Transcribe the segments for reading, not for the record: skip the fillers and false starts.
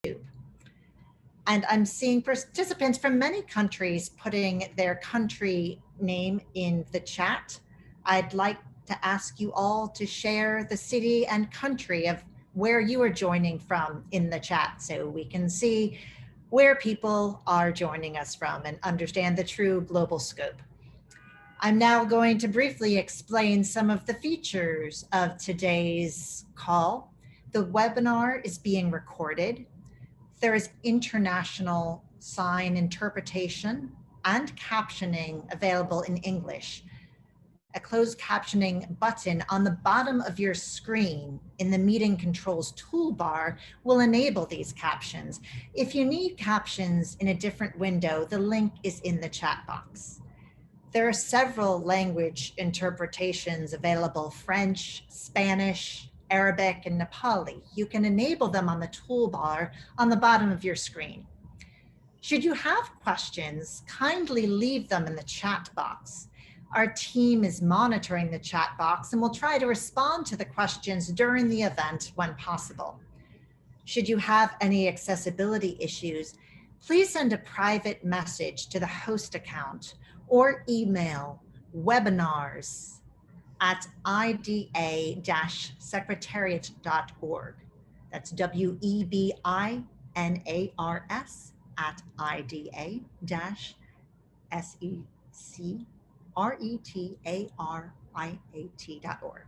And I'm seeing participants from many countries putting their country name in the chat. I'd like to ask you all to share the city and country of where you are joining from in the chat so we can see where people are joining us from and understand the true global scope. I'm now going to briefly explain some of the features of today's call. The webinar is being recorded. There is international sign interpretation and captioning available in English. A closed captioning button on the bottom of your screen in the meeting controls toolbar will enable these captions. If you need captions in a different window, the link is in the chat box. There are several language interpretations available: French, Spanish, Arabic, and Nepali. You can enable them on the toolbar on the bottom of your screen. Should you have questions, kindly leave them in the chat box. Our team is monitoring the chat box and will try to respond to the questions during the event when possible. Should you have any accessibility issues, please send a private message to the host account or email webinars@ida-secretariat.org. That's WEBINARS@ida-secretariat.org.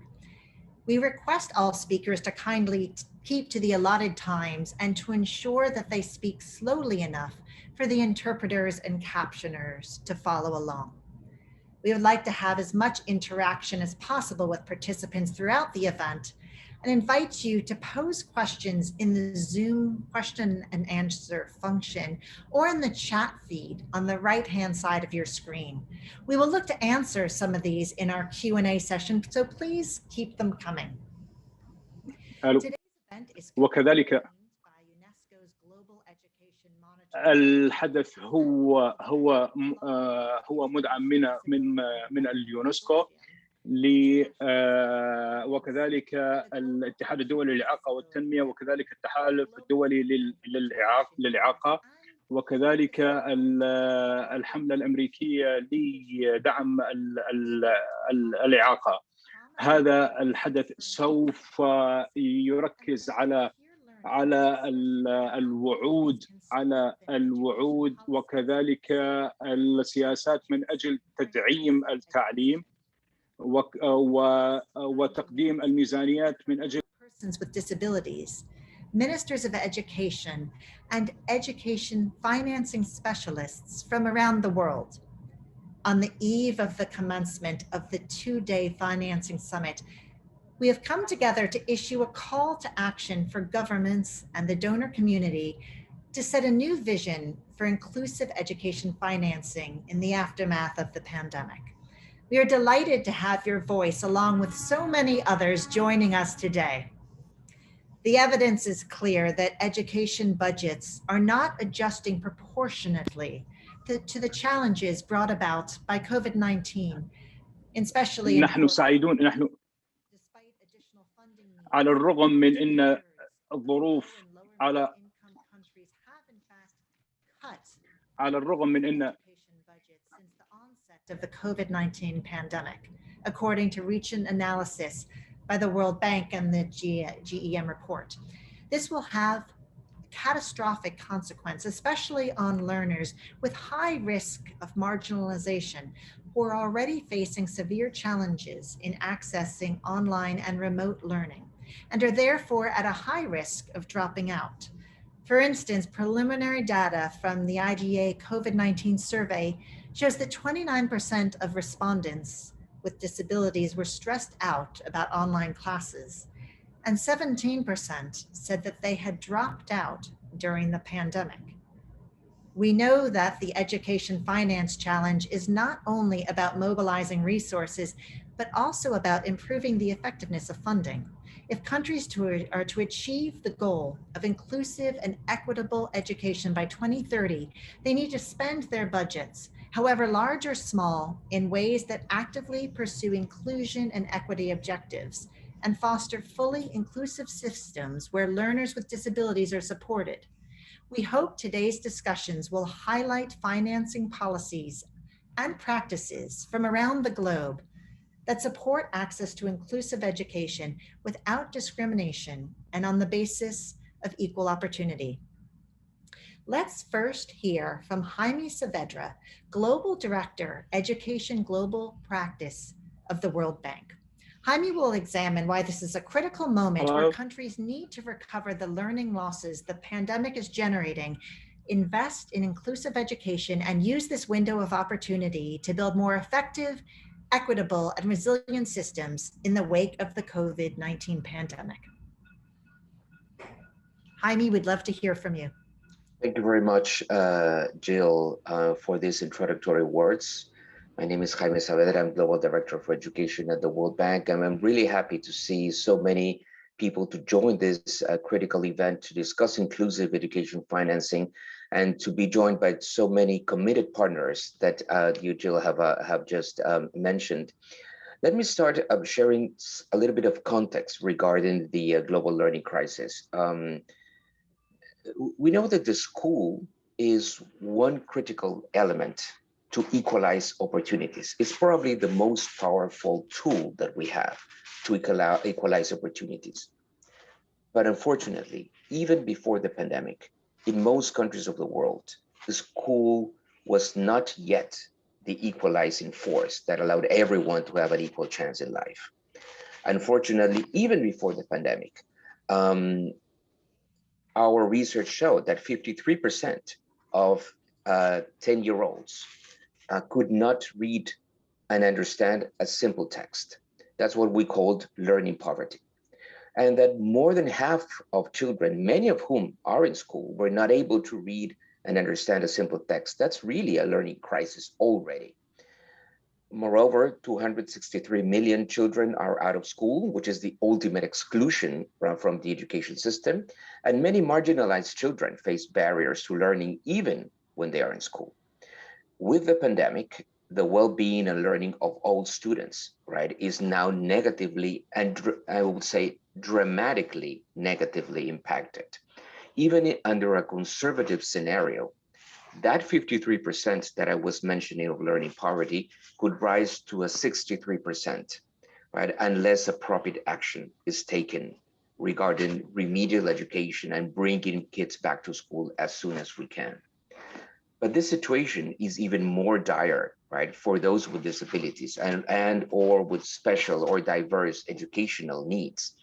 We request all speakers to kindly keep to the allotted times and to ensure that they speak slowly enough for the interpreters and captioners to follow along. We would like to have as much interaction as possible with participants throughout the event and invite you to pose questions in the Zoom question and answer function or in the chat feed on the right-hand side of your screen. We will look to answer some of these in our Q&A session, so please keep them coming. Today's event is وكذلك by UNESCO's Global Education Monitoring. الحدث هو مدعم من اليونسكو وكذلك الاتحاد الدولي للإعاقة والتنمية وكذلك التحالف الدولي للإعاقة وكذلك الحملة الأمريكية لدعم الإعاقة. هذا الحدث سوف يركز على الوعود وكذلك السياسات من أجل تدعيم التعليم وتقديم الميزانيات من أجل persons with disabilities, ministers of education, and education financing specialists from around the world. On the eve of the commencement of the two-day financing summit, we have come together to issue a call to action for governments and the donor community to set a new vision for inclusive education financing in the aftermath of the pandemic. We are delighted to have your voice along with so many others joining us today. The evidence is clear that education budgets are not adjusting proportionately to the challenges brought about by COVID-19, especially نحن سعيدون despite additional funding needs. على الرغم من أن الظروف على الرغم من أن since the onset of the COVID-19 pandemic, according to recent analysis by the World Bank and the GEM report. This will have catastrophic consequence, especially on learners with high risk of marginalization who are already facing severe challenges in accessing online and remote learning and are therefore at a high risk of dropping out. For instance, preliminary data from the IDA COVID-19 survey shows that 29% of respondents with disabilities were stressed out about online classes, and 17% said that they had dropped out during the pandemic. We know that the education finance challenge is not only about mobilizing resources, but also about improving the effectiveness of funding. If countries are to achieve the goal of inclusive and equitable education by 2030, they need to spend their budgets, however large or small, in ways that actively pursue inclusion and equity objectives and foster fully inclusive systems where learners with disabilities are supported. We hope today's discussions will highlight financing policies and practices from around the globe that support access to inclusive education without discrimination and on the basis of equal opportunity. Let's first hear from Jaime Saavedra, Global Director, Education Global Practice of the World Bank. Jaime will examine why this is a critical moment where countries need to recover the learning losses the pandemic is generating, invest in inclusive education, and use this window of opportunity to build more effective, equitable, and resilient systems in the wake of the COVID-19 pandemic. Jaime, we'd love to hear from you. Thank you very much, Jill, for these introductory words. My name is Jaime Saavedra. I'm Global Director for Education at the World Bank, and I'm really happy to see so many people to join this critical event to discuss inclusive education financing, and to be joined by so many committed partners that you, Jill, have just mentioned. Let me start sharing a little bit of context regarding the global learning crisis. We know that the school is one critical element to equalize opportunities. It's probably the most powerful tool that we have to equalize opportunities. But unfortunately, even before the pandemic, in most countries of the world, the school was not yet the equalizing force that allowed everyone to have an equal chance in life. Unfortunately, even before the pandemic, our research showed that 53% of 10-year-olds could not read and understand a simple text. That's what we called learning poverty. And that more than half of children, many of whom are in school, were not able to read and understand a simple text. That's really a learning crisis already. Moreover, 263 million children are out of school, which is the ultimate exclusion from the education system. And many marginalized children face barriers to learning even when they are in school. With the pandemic, the well-being and learning of all students, right, is now negatively, and I would say dramatically negatively impacted. Even under a conservative scenario, that 53% that I was mentioning of learning poverty could rise to a 63%, right? Unless appropriate action is taken regarding remedial education and bringing kids back to school as soon as we can. But this situation is even more dire, right, for those with disabilities and or with special or diverse educational needs.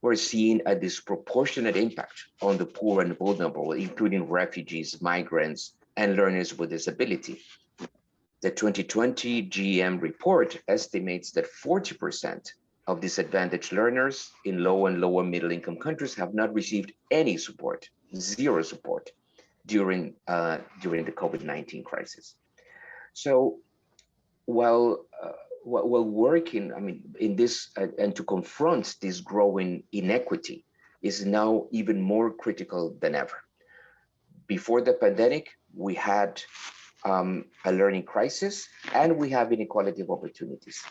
We're seeing a disproportionate impact on the poor and vulnerable, including refugees, migrants, and learners with disability. The 2020 GEM report estimates that 40% of disadvantaged learners in low and lower middle income countries have not received any support, zero support, during the COVID-19 crisis. So while working, in this and to confront this growing inequity is now even more critical than ever. Before the pandemic, we had a learning crisis and we have inequality of opportunities.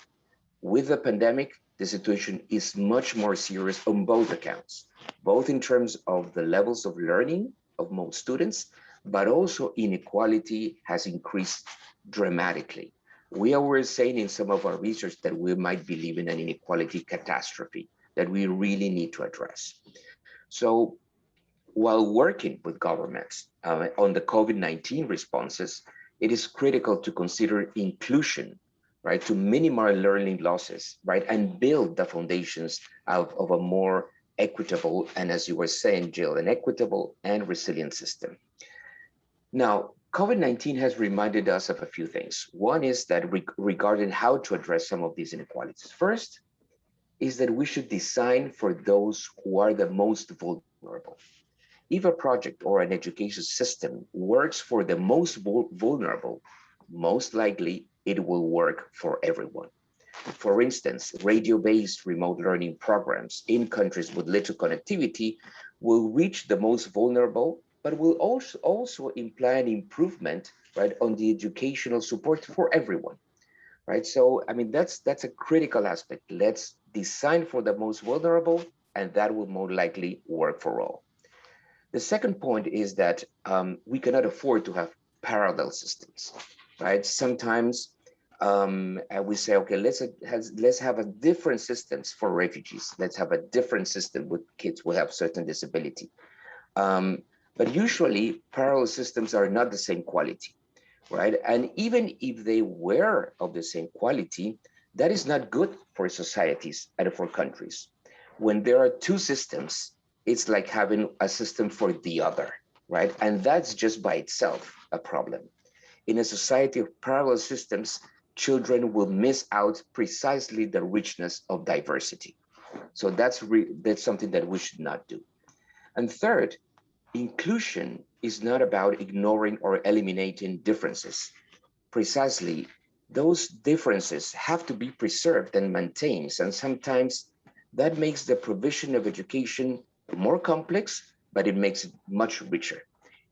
With the pandemic, the situation is much more serious on both accounts, both in terms of the levels of learning of most students, but also inequality has increased dramatically. We were saying in some of our research that we might be living an inequality catastrophe that we really need to address. So while working with governments on the COVID-19 responses, it is critical to consider inclusion, right, to minimize learning losses, right, and build the foundations of a more equitable, and as you were saying, Jill, an equitable and resilient system. Now, COVID-19 has reminded us of a few things. One is that regarding how to address some of these inequalities. First is that we should design for those who are the most vulnerable. If a project or an education system works for the most vulnerable, most likely it will work for everyone. For instance, radio-based remote learning programs in countries with little connectivity will reach the most vulnerable, but will also imply an improvement, right, on the educational support for everyone, right? So, that's a critical aspect. Let's design for the most vulnerable, and that will more likely work for all. The second point is that we cannot afford to have parallel systems, right? Sometimes we say, okay, let's have a different systems for refugees. Let's have a different system with kids who have certain disability. But usually parallel systems are not the same quality, right? And even if they were of the same quality, that is not good for societies and for countries. When there are two systems, it's like having a system for the other, right? And that's just by itself a problem. In a society of parallel systems, children will miss out precisely the richness of diversity. So that's something that we should not do. And third, inclusion is not about ignoring or eliminating differences. Precisely, those differences have to be preserved and maintained, and sometimes that makes the provision of education more complex, but it makes it much richer.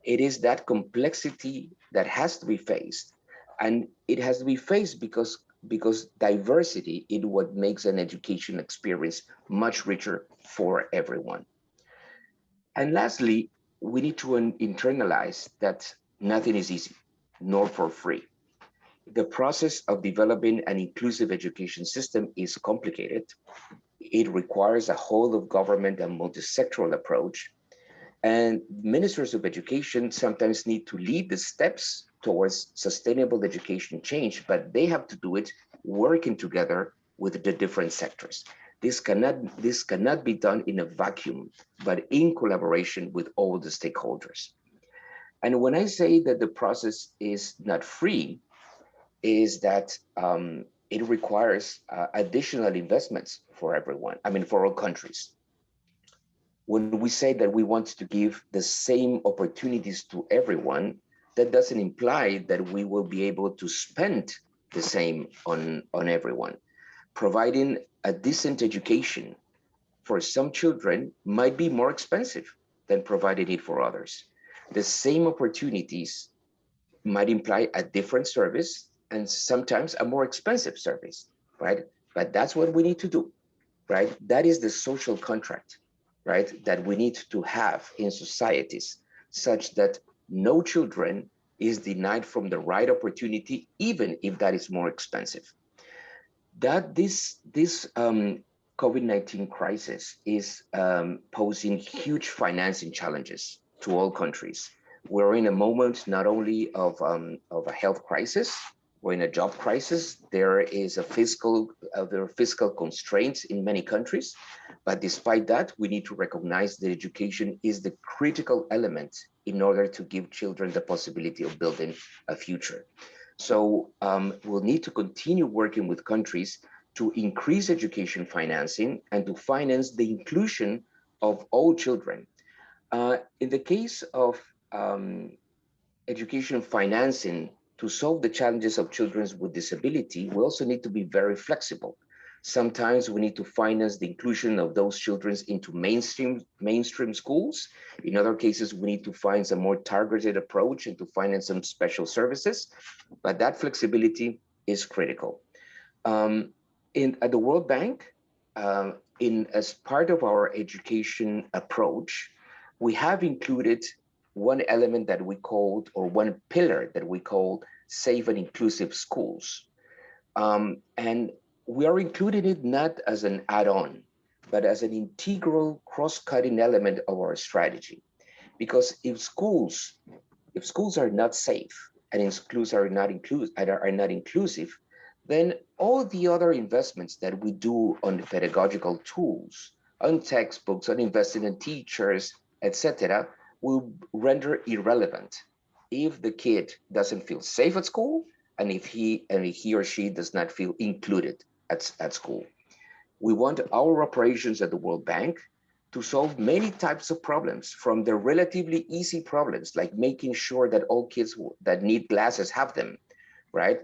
It is that complexity that has to be faced, and it has to be faced because diversity is what makes an education experience much richer for everyone. And lastly, we need to internalize that nothing is easy, nor for free. The process of developing an inclusive education system is complicated. It requires a whole of government and multi-sectoral approach. And ministers of education sometimes need to lead the steps towards sustainable education change, but they have to do it working together with the different sectors. This cannot be done in a vacuum, but in collaboration with all the stakeholders. And when I say that the process is not free, is that it requires additional investments for everyone, for all countries. When we say that we want to give the same opportunities to everyone, that doesn't imply that we will be able to spend the same on everyone. Providing a decent education for some children might be more expensive than providing it for others. The same opportunities might imply a different service and sometimes a more expensive service, right? But that's what we need to do, right? That is the social contract, right? That we need to have in societies such that no children is denied from the right opportunity, even if that is more expensive. That this COVID-19 crisis is posing huge financing challenges to all countries. We're in a moment not only of a health crisis, we're in a job crisis. There is a there are fiscal constraints in many countries, but despite that, we need to recognize that education is the critical element in order to give children the possibility of building a future. So we'll need to continue working with countries to increase education financing and to finance the inclusion of all children. In the case of education financing, to solve the challenges of children with disability, we also need to be very flexible. Sometimes we need to finance the inclusion of those children into mainstream schools. In other cases, we need to find a more targeted approach and to finance some special services, but that flexibility is critical. At the World Bank, as part of our education approach, we have included one element that we called, or one pillar that we called safe and inclusive schools. And we are including it not as an add-on, but as an integral cross-cutting element of our strategy. Because if schools are not safe and if schools are not inclusive, then all the other investments that we do on the pedagogical tools, on textbooks, on investing in teachers, etc., will render irrelevant if the kid doesn't feel safe at school and if he or she does not feel included at school. We want our operations at the World Bank to solve many types of problems, from the relatively easy problems, like making sure that all kids that need glasses have them, right?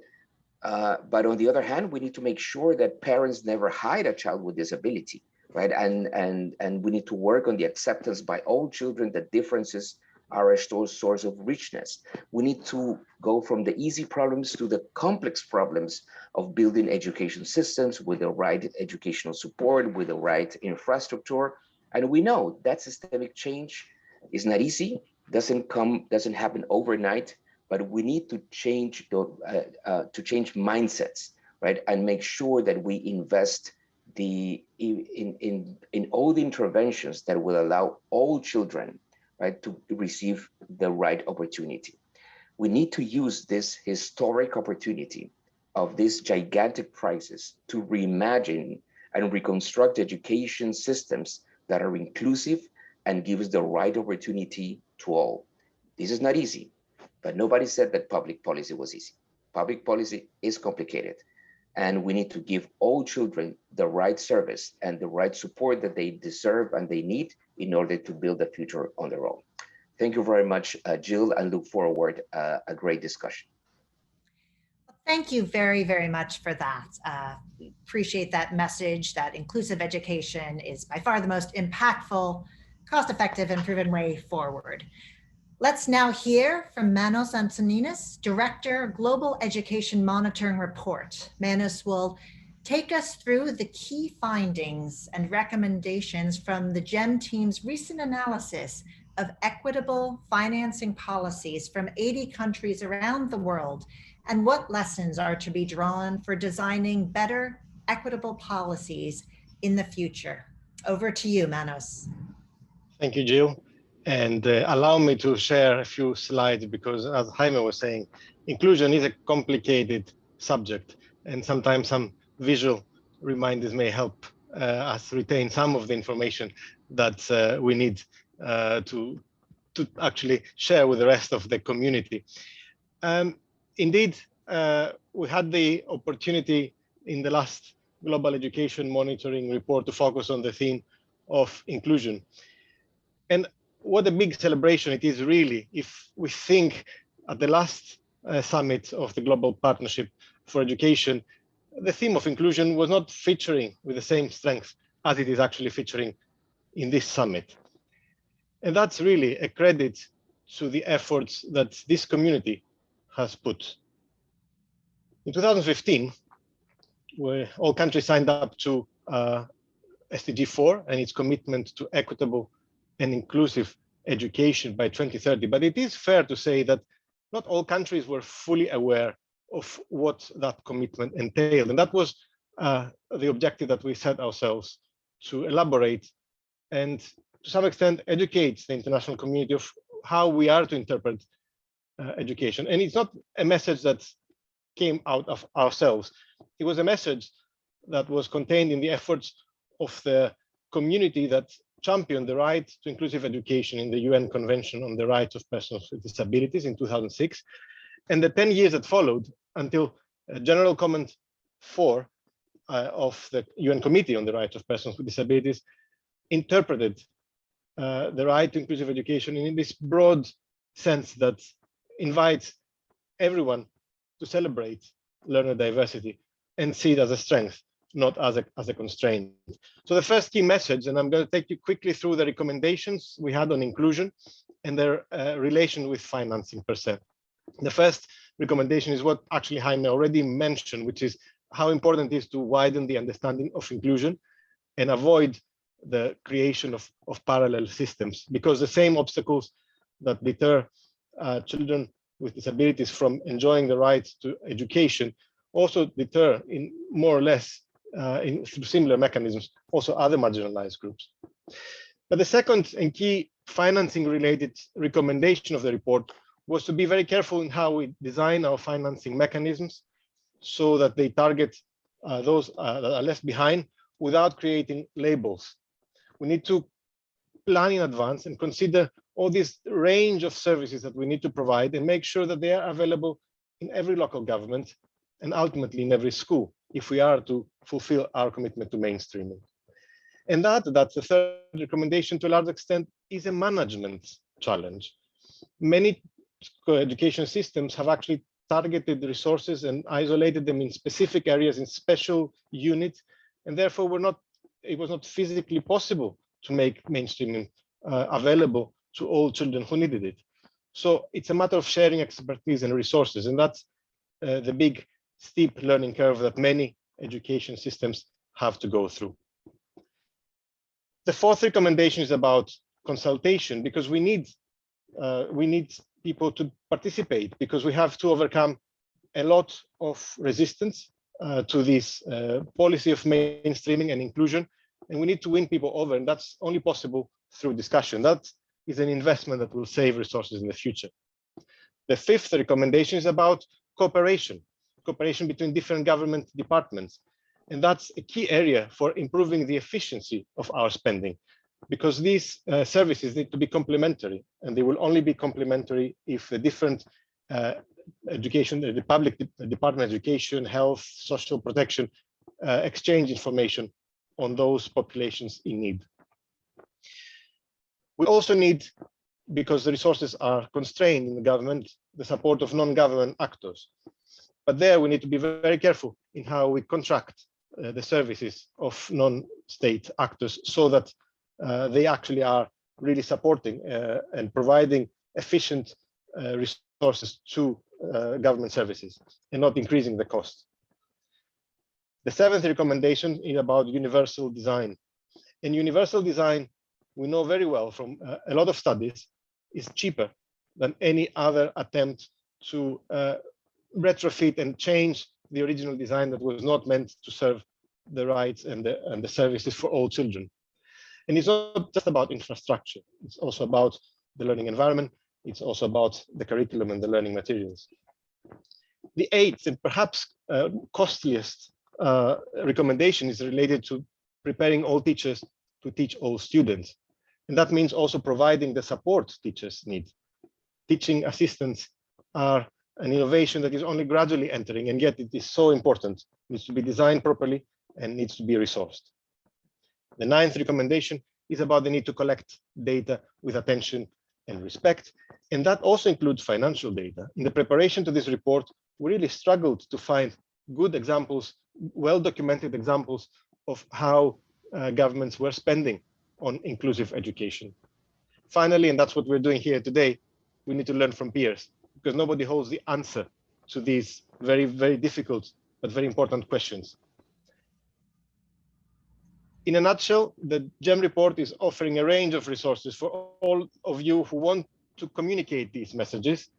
But on the other hand, we need to make sure that parents never hide a child with disability, right? And we need to work on the acceptance by all children that differences are a source of richness. We need to go from the easy problems to the complex problems of building education systems with the right educational support, with the right infrastructure. And we know that systemic change It's not easy, doesn't happen overnight, but we need to change mindsets, right? And make sure that we invest in all the interventions that will allow all children, right, to receive the right opportunity. We need to use this historic opportunity of this gigantic crisis to reimagine and reconstruct education systems that are inclusive and give us the right opportunity to all. This is not easy, but nobody said that public policy was easy. Public policy is complicated, and we need to give all children the right service and the right support that they deserve and they need in order to build a future on their own. Thank you very much, Jill, and look forward a great discussion. Thank you very, very much for that. We appreciate that message that inclusive education is by far the most impactful, cost-effective, and proven way forward. Let's now hear from Manos Antoninis, Director, Global Education Monitoring Report. Manos will take us through the key findings and recommendations from the GEM team's recent analysis of equitable financing policies from 80 countries around the world, and what lessons are to be drawn for designing better equitable policies in the future. Over to you, Manos. Thank you, Jill. And allow me to share a few slides because, as Jaime was saying, inclusion is a complicated subject, and sometimes some visual reminders may help us retain some of the information that we need to actually share with the rest of the community. Indeed, we had the opportunity in the last Global Education Monitoring Report to focus on the theme of inclusion. And what a big celebration it is really if we think at the last summit of the Global Partnership for Education, the theme of inclusion was not featuring with the same strength as it is actually featuring in this summit. And that's really a credit to the efforts that this community has put. In 2015, where all countries signed up to SDG 4 and its commitment to equitable and inclusive education by 2030. But it is fair to say that not all countries were fully aware of what that commitment entailed. And that was the objective that we set ourselves to elaborate and to some extent educate the international community of how we are to interpret education. And it's not a message that came out of ourselves. It was a message that was contained in the efforts of the community that championed the right to inclusive education in the UN Convention on the Rights of Persons with Disabilities in 2006, and the 10 years that followed until General Comment 4 of the UN Committee on the Rights of Persons with Disabilities interpreted the right to inclusive education in this broad sense that invites everyone to celebrate learner diversity and see it as a strength, not as a constraint. So the first key message, and I'm going to take you quickly through the recommendations we had on inclusion and their relation with financing per se. The first recommendation is what actually Jaime already mentioned, which is how important it is to widen the understanding of inclusion and avoid the creation of parallel systems, because the same obstacles that deter children with disabilities from enjoying the right to education also deter in more or less through similar mechanisms, also other marginalized groups. But the second and key financing related recommendation of the report was to be very careful in how we design our financing mechanisms so that they target those that are left behind without creating labels. We need to plan in advance and consider all this range of services that we need to provide and make sure that they are available in every local government and ultimately in every school if we are to fulfill our commitment to mainstreaming. And that's the third recommendation to a large extent is a management challenge. Many education systems have actually targeted resources and isolated them in specific areas in special units, and therefore it was not physically possible to make mainstreaming available to all children who needed it. So it's a matter of sharing expertise and resources, and that's the big steep learning curve that many education systems have to go through. The fourth recommendation is about consultation, because we need people to participate, because we have to overcome a lot of resistance to this policy of mainstreaming and inclusion, and we need to win people over, and that's only possible through discussion. That is an investment that will save resources in the future. The fifth recommendation is about cooperation between different government departments, and that's a key area for improving the efficiency of our spending, because these services need to be complementary, and they will only be complementary if the different education, the public department, education, health, social protection, exchange information on those populations in need. We also need, because the resources are constrained in the government, the support of non-government actors. But there we need to be very careful in how we contract the services of non-state actors, so that they actually are really supporting and providing efficient resources to government services and not increasing the cost. The seventh recommendation is about universal design. And universal design, we know very well from a lot of studies, is cheaper than any other attempt to retrofit and change the original design that was not meant to serve the rights and the services for all children. And it's not just about infrastructure, it's also about the learning environment, it's also about the curriculum and the learning materials. The eighth and perhaps costliest recommendation is related to preparing all teachers to teach all students. And that means also providing the support teachers need. Teaching assistants are an innovation that is only gradually entering, and yet it is so important. It needs to be designed properly and needs to be resourced. The ninth recommendation is about the need to collect data with attention and respect, and that also includes financial data. In the preparation to this report, we really struggled to find good examples, well-documented examples of how governments were spending on inclusive education. Finally, and that's what we're doing here today, we need to learn from peers, because nobody holds the answer to these very, very difficult but very important questions. In a nutshell, the GEM report is offering a range of resources for all of you who want to communicate these messages.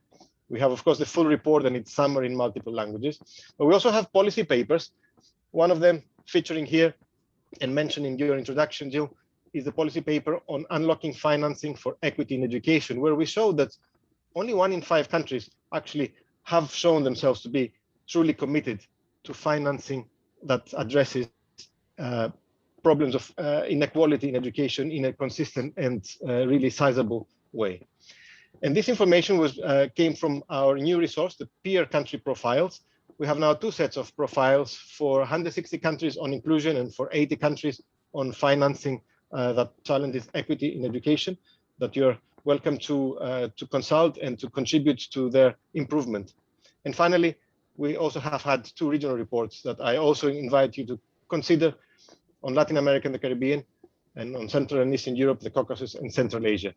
We have, of course, the full report and its summary in multiple languages, but we also have policy papers. One of them featuring here and mentioned in your introduction, Jill, is the policy paper on unlocking financing for equity in education, where we show that only 1 in 5 countries actually have shown themselves to be truly committed to financing that addresses problems of inequality in education in a consistent and really sizable way. And this information came from our new resource, the peer country profiles. We have now 2 sets of profiles for 160 countries on inclusion and for 80 countries on financing that challenges equity in education, that you're welcome to consult and to contribute to their improvement. And finally, we also have had 2 regional reports that I also invite you to consider on Latin America and the Caribbean, and on Central and Eastern Europe, the Caucasus, and Central Asia.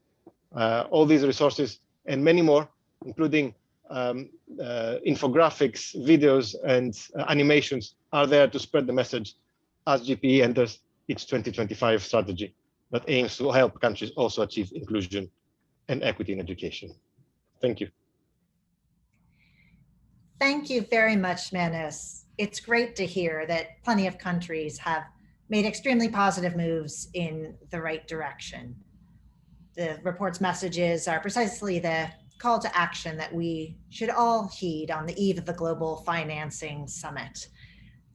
All these resources and many more, including infographics, videos, and animations, are there to spread the message as GPE enters its 2025 strategy that aims to help countries also achieve inclusion and equity in education. Thank you. Thank you very much, Manus. It's great to hear that plenty of countries have made extremely positive moves in the right direction. The report's messages are precisely the call to action that we should all heed on the eve of the Global Financing Summit.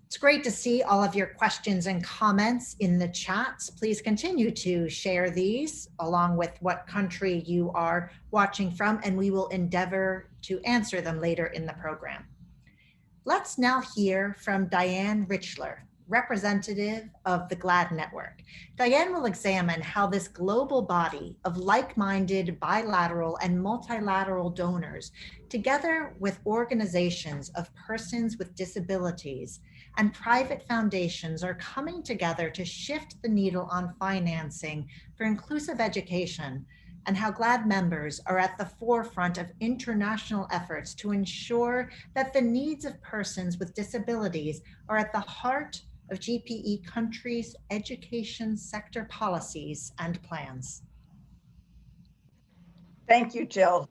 It's great to see all of your questions and comments in the chat. Please continue to share these along with what country you are watching from, and we will endeavor to answer them later in the program. Let's now hear from Diane Richler, representative of the GLAD Network. Diane will examine how this global body of like-minded bilateral and multilateral donors, together with organizations of persons with disabilities and private foundations, are coming together to shift the needle on financing for inclusive education, and how GLAD members are at the forefront of international efforts to ensure that the needs of persons with disabilities are at the heart of GPE countries' education sector policies and plans. Thank you, Jill.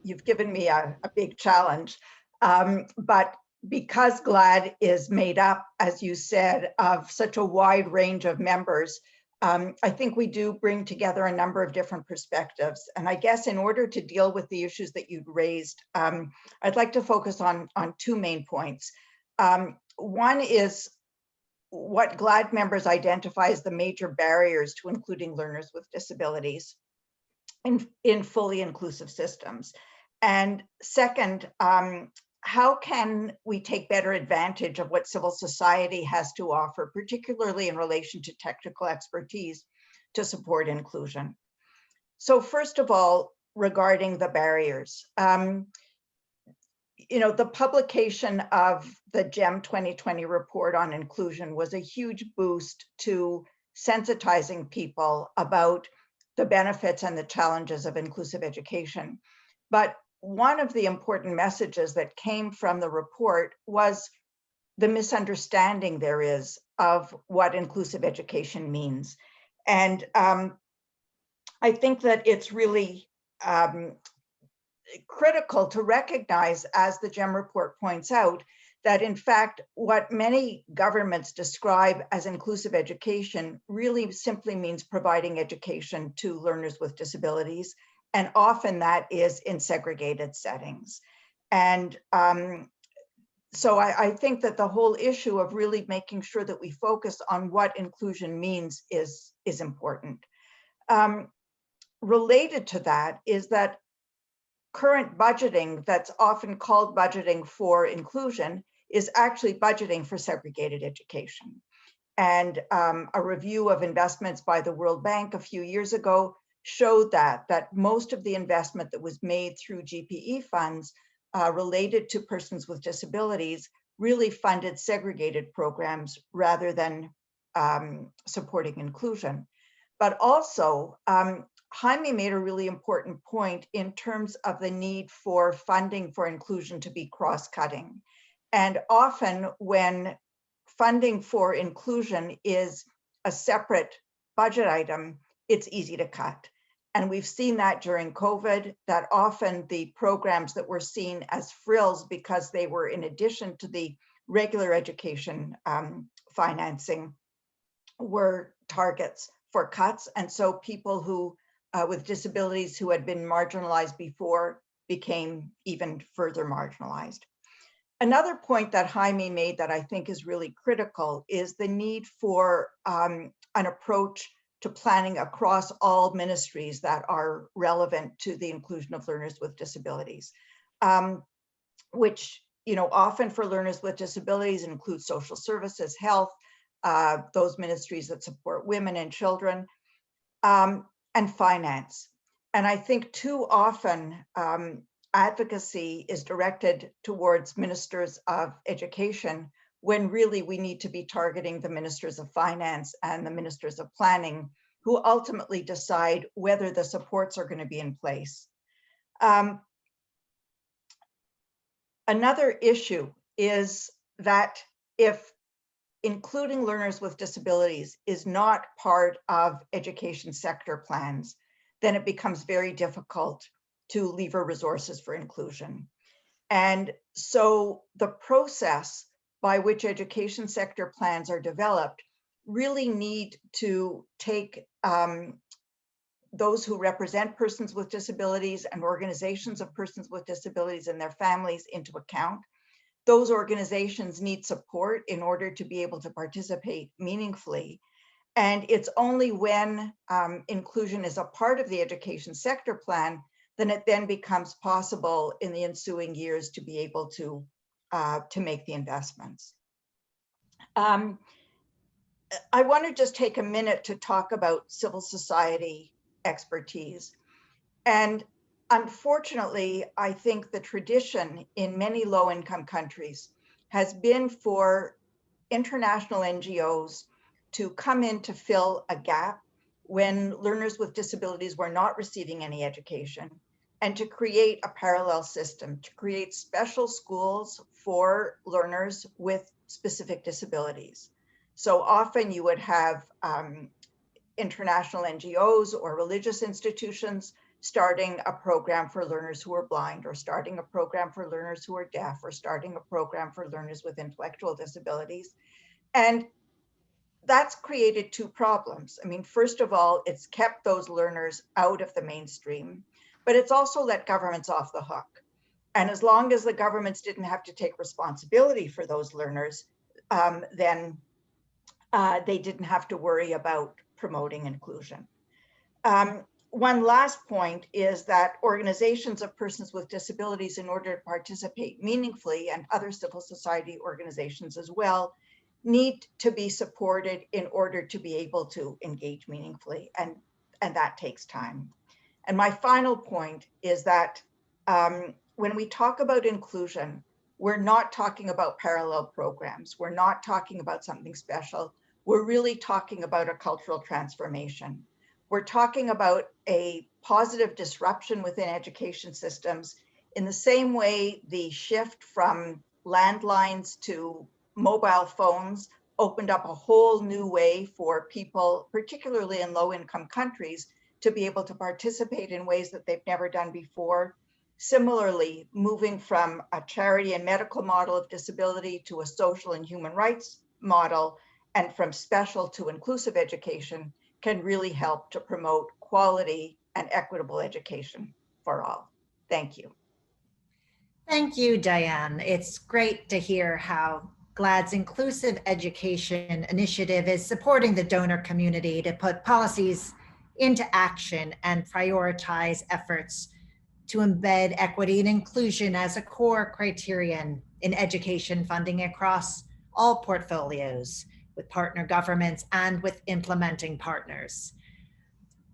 You've given me a big challenge, but because GLAD is made up, as you said, of such a wide range of members, I think we do bring together a number of different perspectives. And I guess in order to deal with the issues that you'd raised, I'd like to focus on two main points. One is what GLAD members identify as the major barriers to including learners with disabilities in fully inclusive systems. And second, how can we take better advantage of what civil society has to offer, particularly in relation to technical expertise to support inclusion? So first of all, regarding the barriers, you know, the publication of the GEM 2020 report on inclusion was a huge boost to sensitizing people about the benefits and the challenges of inclusive education. But one of the important messages that came from the report was the misunderstanding there is of what inclusive education means. And I think that it's really critical to recognize, as the GEM report points out, that in fact, what many governments describe as inclusive education really simply means providing education to learners with disabilities. And often that is in segregated settings. And so I think that the whole issue of really making sure that we focus on what inclusion means is important. Related to that is that current budgeting that's often called budgeting for inclusion is actually budgeting for segregated education. And a review of investments by the World Bank a few years ago showed that most of the investment that was made through GPE funds related to persons with disabilities really funded segregated programs rather than supporting inclusion. But also, Jaime made a really important point in terms of the need for funding for inclusion to be cross-cutting. And often when funding for inclusion is a separate budget item, it's easy to cut. And we've seen that during COVID, that often the programs that were seen as frills because they were in addition to the regular education financing were targets for cuts. And so people who with disabilities who had been marginalized before became even further marginalized. Another point that Jaime made that I think is really critical is the need for an approach to planning across all ministries that are relevant to the inclusion of learners with disabilities, which, you know, often for learners with disabilities include social services, health, those ministries that support women and children, and finance. And I think too often advocacy is directed towards ministers of education when really we need to be targeting the ministers of finance and the ministers of planning, who ultimately decide whether the supports are going to be in place. Another issue is that if including learners with disabilities is not part of education sector plans, then it becomes very difficult to lever resources for inclusion. And so the process by which education sector plans are developed really need to take those who represent persons with disabilities and organizations of persons with disabilities and their families into account. Those organizations need support in order to be able to participate meaningfully. And it's only when inclusion is a part of the education sector plan, then it then becomes possible in the ensuing years to be able to make the investments. I want to just take a minute to talk about civil society expertise. And unfortunately, I think the tradition in many low-income countries has been for international NGOs to come in to fill a gap when learners with disabilities were not receiving any education, and to create a parallel system, to create special schools for learners with specific disabilities. So often you would have international NGOs or religious institutions starting a program for learners who are blind, or starting a program for learners who are deaf, or starting a program for learners with intellectual disabilities. And that's created two problems. I mean, first of all, it's kept those learners out of the mainstream, but it's also let governments off the hook. And as long as the governments didn't have to take responsibility for those learners, then they didn't have to worry about promoting inclusion. One last point is that organizations of persons with disabilities, in order to participate meaningfully, and other civil society organizations as well, need to be supported in order to be able to engage meaningfully, and that takes time. And my final point is that when we talk about inclusion, we're not talking about parallel programs. We're not talking about something special. We're really talking about a cultural transformation. We're talking about a positive disruption within education systems in the same way the shift from landlines to mobile phones opened up a whole new way for people, particularly in low-income countries, to be able to participate in ways that they've never done before. Similarly, moving from a charity and medical model of disability to a social and human rights model, and from special to inclusive education, can really help to promote quality and equitable education for all. Thank you. Thank you, Diane. It's great to hear how GLAD's Inclusive Education Initiative is supporting the donor community to put policies into action and prioritize efforts to embed equity and inclusion as a core criterion in education funding across all portfolios, with partner governments and with implementing partners.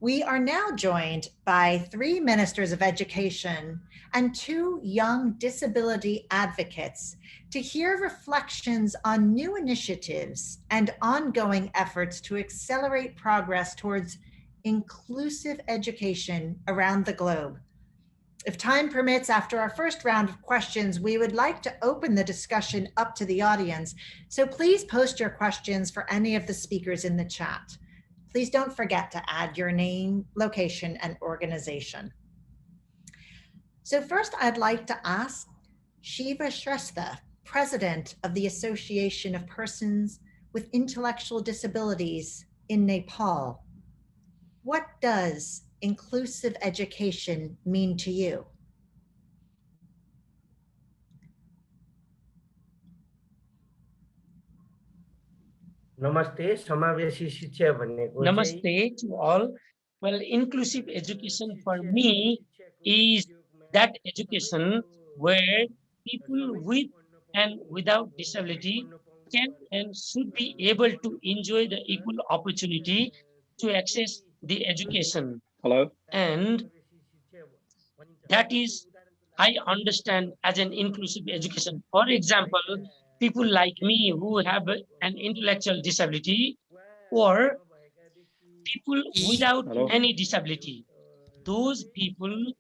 We are now joined by 3 ministers of education and 2 young disability advocates to hear reflections on new initiatives and ongoing efforts to accelerate progress towards inclusive education around the globe. If time permits, after our first round of questions, we would like to open the discussion up to the audience. So please post your questions for any of the speakers in the chat. Please don't forget to add your name, location, and organization. So first, I'd like to ask Shiva Shrestha, President of the Association of Persons with Intellectual Disabilities in Nepal. What does inclusive education mean to you? Namaste, समावेशी शिक्षा भनेको Namaste to all. Well, inclusive education for me is that education where people with and without disability can and should be able to enjoy the equal opportunity to access the education. Hello. And that is, I understand as an inclusive education. For example, people like me who have an intellectual disability, or people without any disability, those people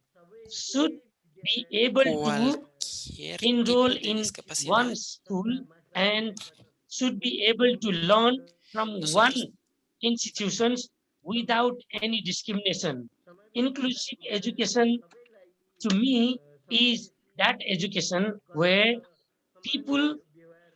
should be able to enroll in one school and should be able to learn from one institution without any discrimination. Inclusive education to me is that education where people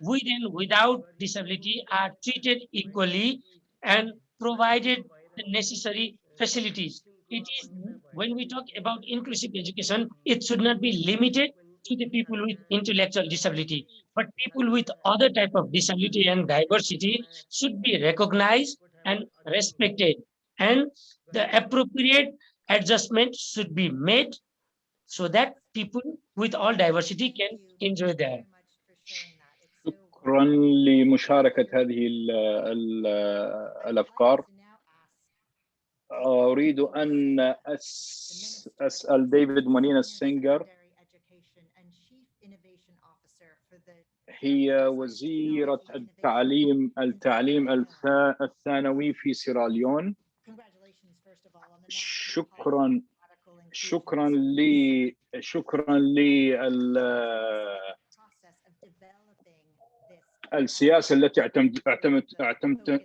with and without disability are treated equally and provided the necessary facilities. It is, when we talk about inclusive education, it should not be limited to the people with intellectual disability, but people with other type of disability and diversity should be recognized and respected, and the appropriate adjustment should be made so that people with all diversity can enjoy that. شكرا لمشاركة هذه الأفكار. أريد أن أسأل ديفيد مونينا السنجر، هي وزيرة التعليم الثانوي في سيراليون. شكرا السياسة التي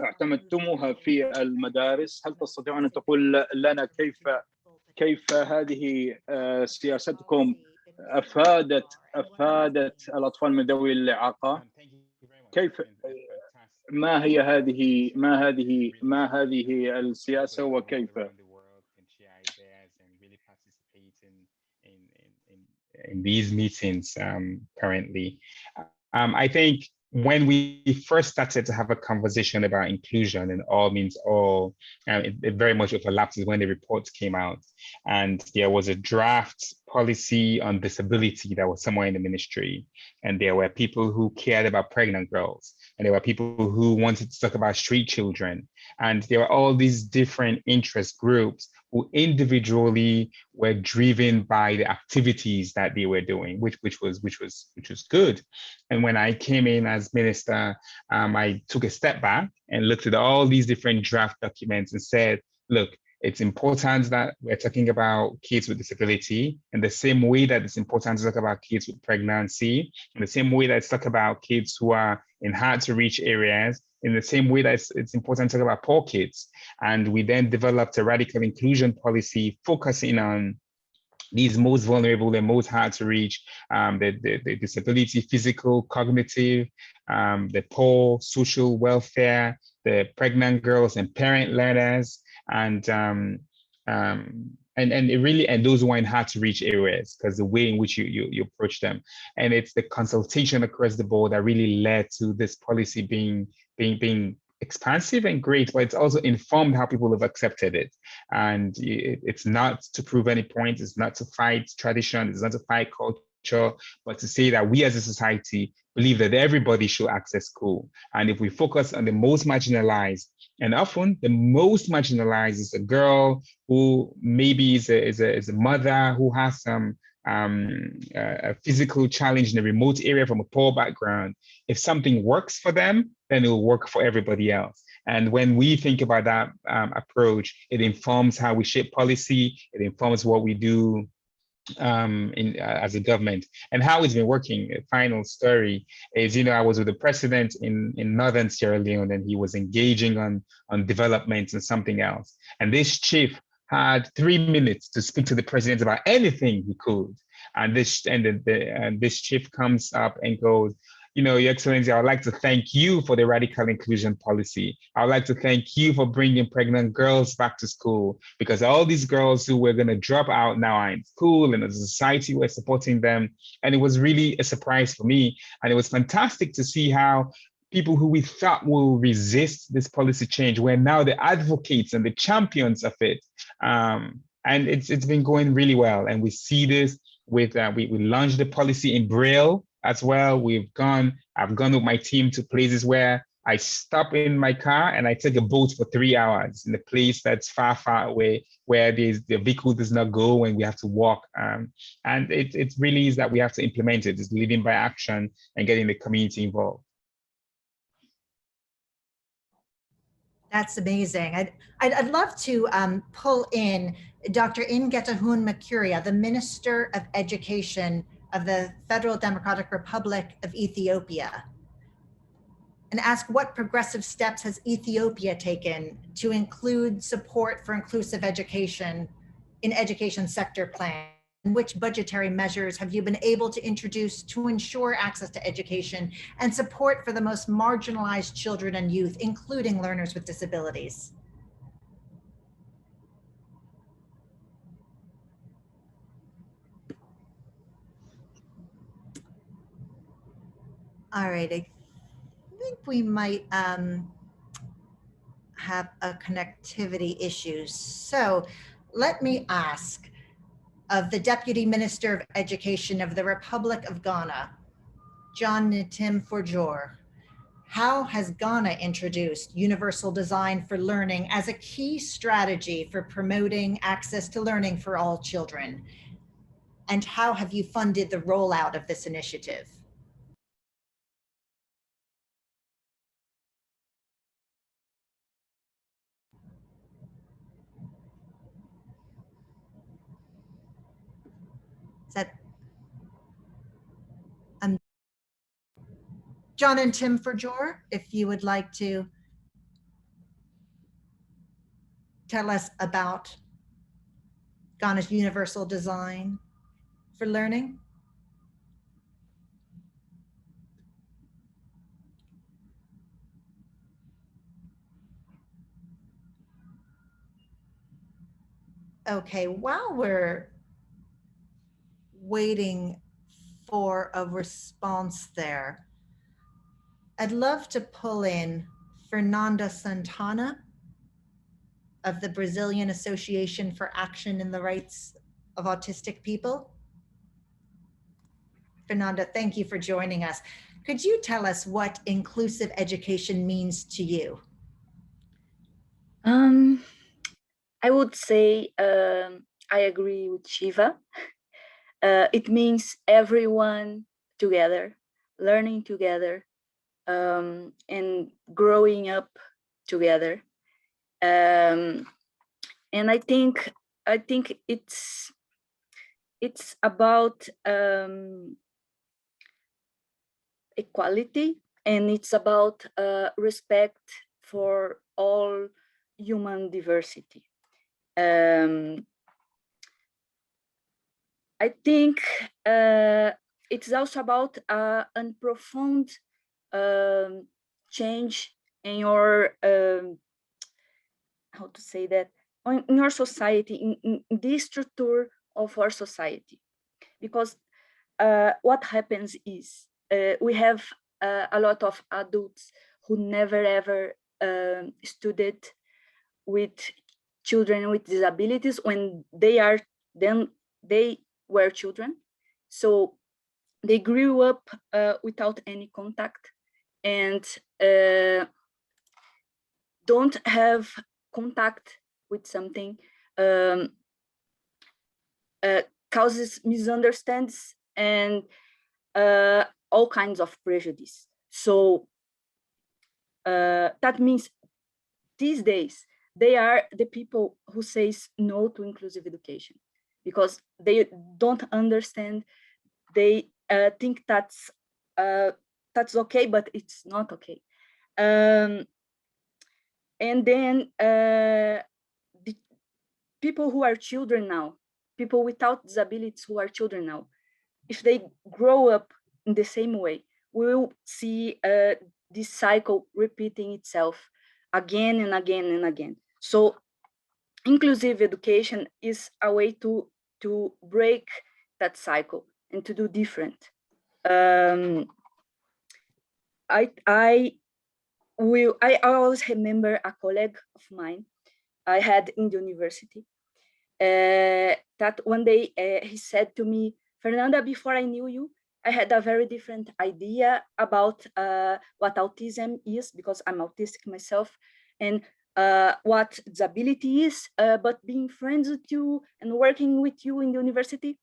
اعتمدتموها في المدارس. هل تستطيعون أن تقول لنا كيف كيف هذه سياستكم أفادت الأطفال من ذوي الإعاقة؟ كيف ما هذه السياسة وكيف؟ In these meetings currently. I think when we first started to have a conversation about inclusion and all means all, it very much overlaps with when the reports came out. And there was a draft policy on disability that was somewhere in the ministry. And there were people who cared about pregnant girls. And there were people who wanted to talk about street children. And there were all these different interest groups who individually were driven by the activities that they were doing, which was good. And when I came in as minister, I took a step back and looked at all these different draft documents and said, look, it's important that we're talking about kids with disability in the same way that it's important to talk about kids with pregnancy, in the same way that it's talk about kids who are in hard to reach areas, in the same way that it's important to talk about poor kids. And we then developed a radical inclusion policy focusing on these most vulnerable and most hard to reach, the disability, physical, cognitive, the poor, social welfare, the pregnant girls and parent learners, and those who are in hard to reach areas, because the way in which you approach them. And it's the consultation across the board that really led to this policy being expansive and great, but it's also informed how people have accepted it. And it's not to prove any point, it's not to fight tradition, it's not to fight culture, but to say that we as a society believe that everybody should access school. And if we focus on the most marginalized, and often the most marginalized is a girl who maybe is a mother who has some a physical challenge in a remote area from a poor background. If something works for them, then it will work for everybody else. And when we think about that approach, it informs how we shape policy, it informs what we do as a government and how it's been working. A final story is, I was with the president in northern Sierra Leone, and he was engaging on development and something else. And this chief had 3 minutes to speak to the president about anything he could. And this chief comes up and goes, Your Excellency, I would like to thank you for the radical inclusion policy. I would like to thank you for bringing pregnant girls back to school, because all these girls who were going to drop out now are in school, and as a society, we're supporting them. And it was really a surprise for me. And it was fantastic to see how people who we thought will resist this policy change were now the advocates and the champions of it. And it's been going really well. And we see this with, we launched the policy in Braille as well. I've gone with my team to places where I stop in my car and I take a boat for 3 hours in a place that's far, far away, where the vehicle does not go and we have to walk. And it really is that we have to implement it. It's leading by action and getting the community involved. That's amazing. I'd love to pull in Dr. Ingetahun Makuria, the Minister of Education of the Federal Democratic Republic of Ethiopia, and ask what progressive steps has Ethiopia taken to include support for inclusive education in education sector plan? And which budgetary measures have you been able to introduce to ensure access to education and support for the most marginalized children and youth, including learners with disabilities? All right, I think we might have a connectivity issue. So let me ask of the Deputy Minister of Education of the Republic of Ghana, John Nitim Forjor. How has Ghana introduced universal design for learning as a key strategy for promoting access to learning for all children? And how have you funded the rollout of this initiative? Is that John and Tim Forjor, if you would like to tell us about Ghana's universal design for learning? Okay, while we're waiting for a response there, I'd love to pull in Fernanda Santana of the Brazilian Association for Action in the Rights of Autistic People. Fernanda, thank you for joining us. Could you tell us what inclusive education means to you? I would say I agree with Shiva. It means everyone together, learning together, and growing up together. And I think it's about equality, and it's about respect for all human diversity. I think it's also about a profound change in your how to say that, in your society, in the structure of our society, because what happens is we have a lot of adults who never ever studied with children with disabilities when they were children. So they grew up without any contact and don't have contact with something, causes misunderstandings and all kinds of prejudice. So that means these days they are the people who says no to inclusive education because they don't understand. They think that's okay, but it's not okay. And then the people who are children now, people without disabilities who are children now, if they grow up in the same way, we will see this cycle repeating itself again and again and again. So inclusive education is a way to break that cycle and to do different. I always remember a colleague of mine I had in the university that one day he said to me, Fernanda, before I knew you, I had a very different idea about what autism is, because I'm autistic myself, and what disability is, but being friends with you and working with you in the university,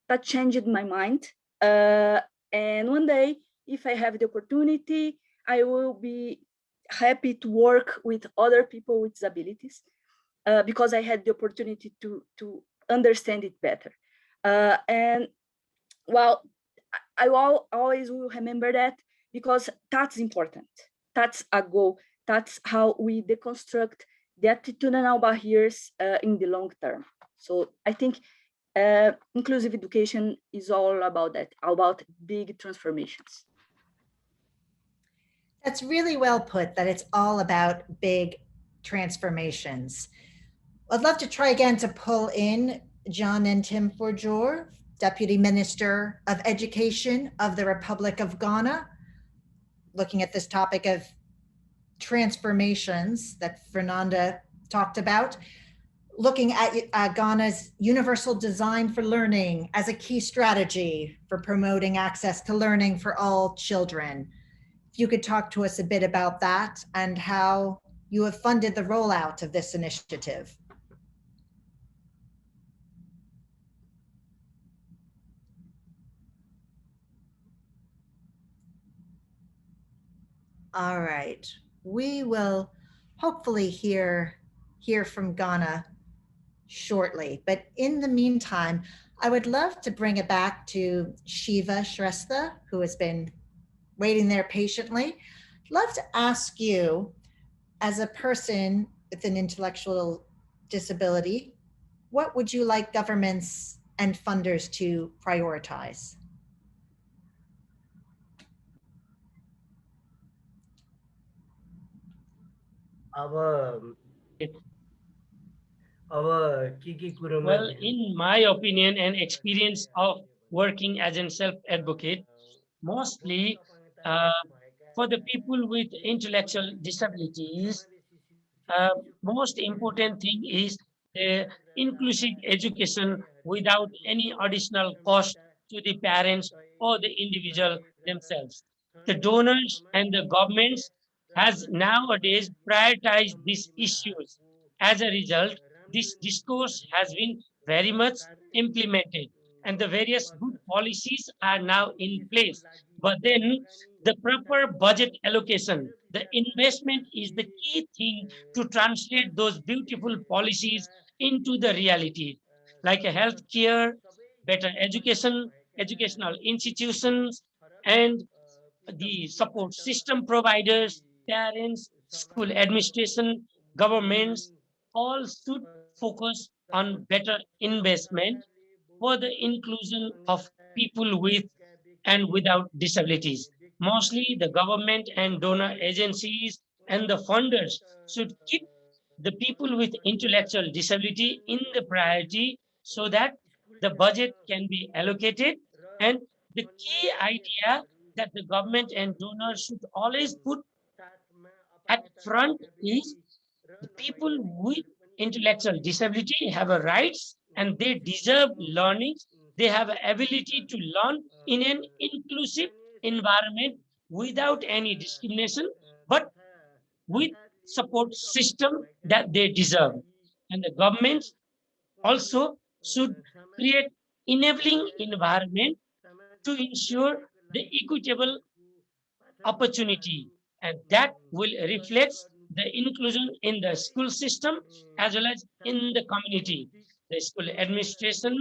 that changed my mind. And one day, if I have the opportunity, I will be happy to work with other people with disabilities because I had the opportunity to understand it better. And well, I always will remember that because that's important. That's a goal. That's how we deconstruct the attitudinal barriers in the long term. So I think inclusive education is all about that, about big transformations. That's really well put, that it's all about big transformations. I'd love to try again to pull in John Ntimfojor, Deputy Minister of Education of the Republic of Ghana, looking at this topic of transformations that Fernanda talked about, looking at Ghana's universal design for learning as a key strategy for promoting access to learning for all children. If you could talk to us a bit about that and how you have funded the rollout of this initiative. All right, we will hopefully hear from Ghana shortly, but in the meantime, I would love to bring it back to Shiva Shrestha, who has been waiting there patiently. I'd love to ask you, as a person with an intellectual disability, what would you like governments and funders to prioritize? Well, in my opinion and experience of working as a self-advocate, mostly for the people with intellectual disabilities, most important thing is inclusive education without any additional cost to the parents or the individual themselves. The donors and the governments has nowadays prioritized these issues. As a result, this discourse has been very much implemented and the various good policies are now in place. But then the proper budget allocation, the investment is the key thing to translate those beautiful policies into the reality, like a healthcare, better education, educational institutions, and the support system providers, parents, school administration, governments, all should focus on better investment for the inclusion of people with and without disabilities. Mostly the government and donor agencies and the funders should keep the people with intellectual disability in the priority so that the budget can be allocated. And the key idea that the government and donors should always put at front is the people with intellectual disability have a rights and they deserve learning. They have an ability to learn in an inclusive environment without any discrimination, but with support system that they deserve. And the governments also should create enabling environment to ensure the equitable opportunity, and that will reflect the inclusion in the school system as well as in the community. The school administration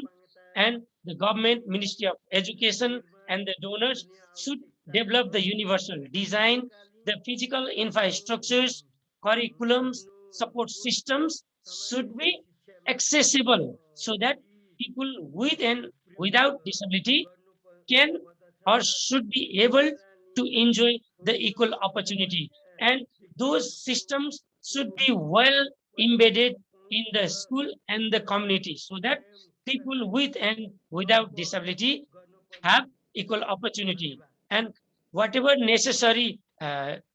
and the government, Ministry of Education, and the donors should develop the universal design, the physical infrastructures, curriculums, support systems should be accessible so that people with and without disability can or should be able to enjoy the equal opportunity. And those systems should be well embedded in the school and the community so that people with and without disability have equal opportunity. And whatever necessary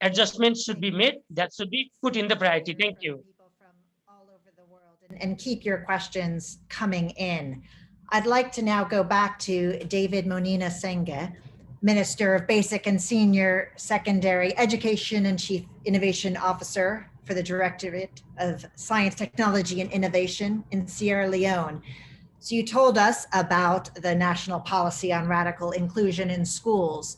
adjustments should be made, that should be put in the priority. Thank you. People from all over the world and keep your questions coming in. I'd like to now go back to David Monina Senge, Minister of Basic and Senior Secondary Education and Chief Innovation Officer for the Directorate of Science, Technology, and Innovation in Sierra Leone. So you told us about the national policy on radical inclusion in schools.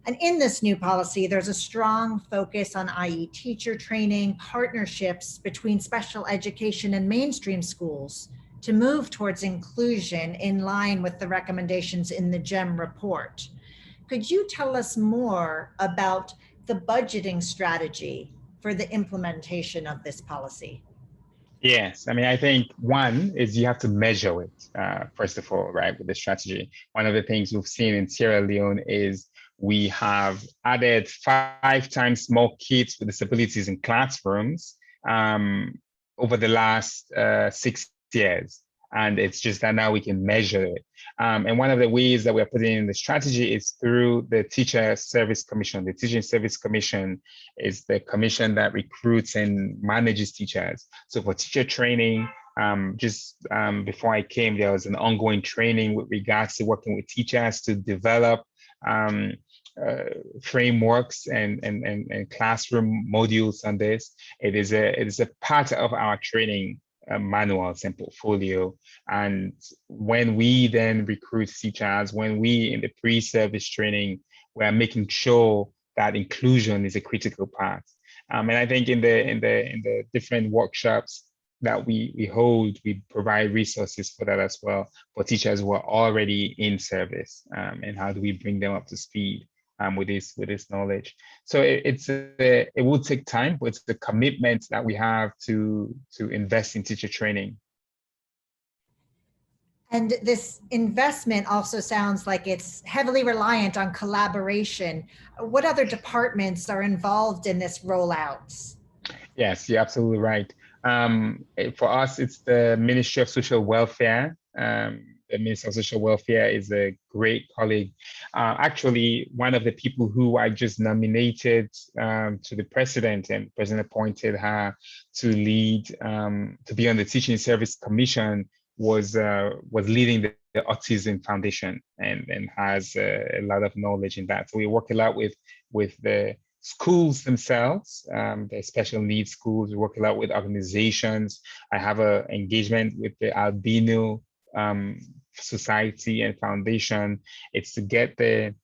And in this new policy, there's a strong focus on IE teacher training, partnerships between special education and mainstream schools to move towards inclusion in line with the recommendations in the GEM report. Could you tell us more about the budgeting strategy for the implementation of this policy? Yes, I mean, I think one is you have to measure it, first of all, right, with the strategy. One of the things we've seen in Sierra Leone is we have added 5 times more kids with disabilities in classrooms over the last 6 years. And it's just that now we can measure it. And one of the ways that we're putting in the strategy is through the Teacher Service Commission. The Teaching Service Commission is the commission that recruits and manages teachers. So for teacher training, before I came, there was an ongoing training with regards to working with teachers to develop frameworks and classroom modules on this. It is a part of our training manuals and portfolio. And when we then recruit teachers, when we in the pre-service training, we are making sure that inclusion is a critical part. And I think in the different workshops that we hold, we provide resources for that as well for teachers who are already in service, and how do we bring them up to speed with this knowledge. So it will take time, but it's the commitment that we have to invest in teacher training. And this investment also sounds like it's heavily reliant on collaboration. What other departments are involved in this rollout? Yes, you're absolutely right. For us, it's the Ministry of Social Welfare. The Minister of Social Welfare is a great colleague. Actually, one of the people who I just nominated to the president, and the president appointed her to lead, to be on the Teaching Service Commission, was leading the Autism Foundation and has a lot of knowledge in that. So we work a lot with the schools themselves, the special needs schools. We work a lot with organizations. I have an engagement with the Albino Society and Foundation. It's to get the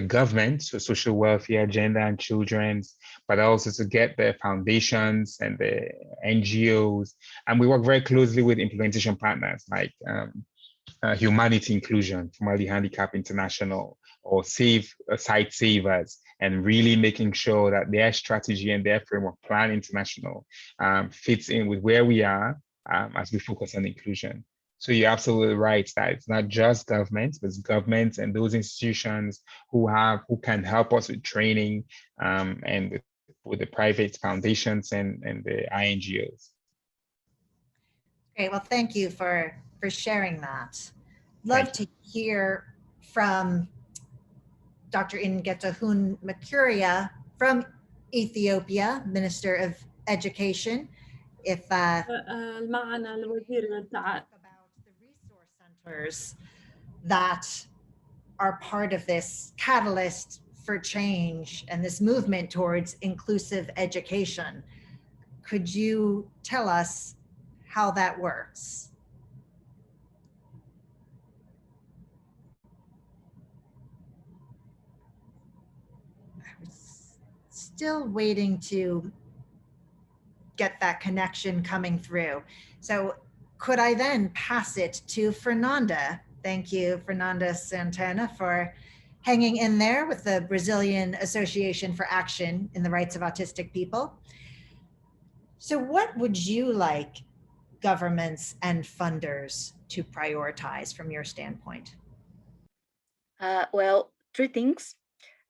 government, so social welfare, gender and children's, but also to get the foundations and the NGOs. And we work very closely with implementation partners like Humanity Inclusion, formerly Handicap International, or Site Savers, and really making sure that their strategy and their framework plan international fits in with where we are as we focus on inclusion. So you're absolutely right that it's not just governments, but it's governments and those institutions who can help us with training and with the private foundations and the INGOs. Great. Well, thank you for sharing that. Love to hear from Dr. Ingetahun Makuria from Ethiopia, Minister of Education. If about the resource centers that are part of this catalyst for change and this movement towards inclusive education. Could you tell us how that works? Still waiting to get that connection coming through. So could I then pass it to Fernanda? Thank you, Fernanda Santana, for hanging in there with the Brazilian Association for Action in the Rights of Autistic People. So what would you like governments and funders to prioritize from your standpoint? Well, three things.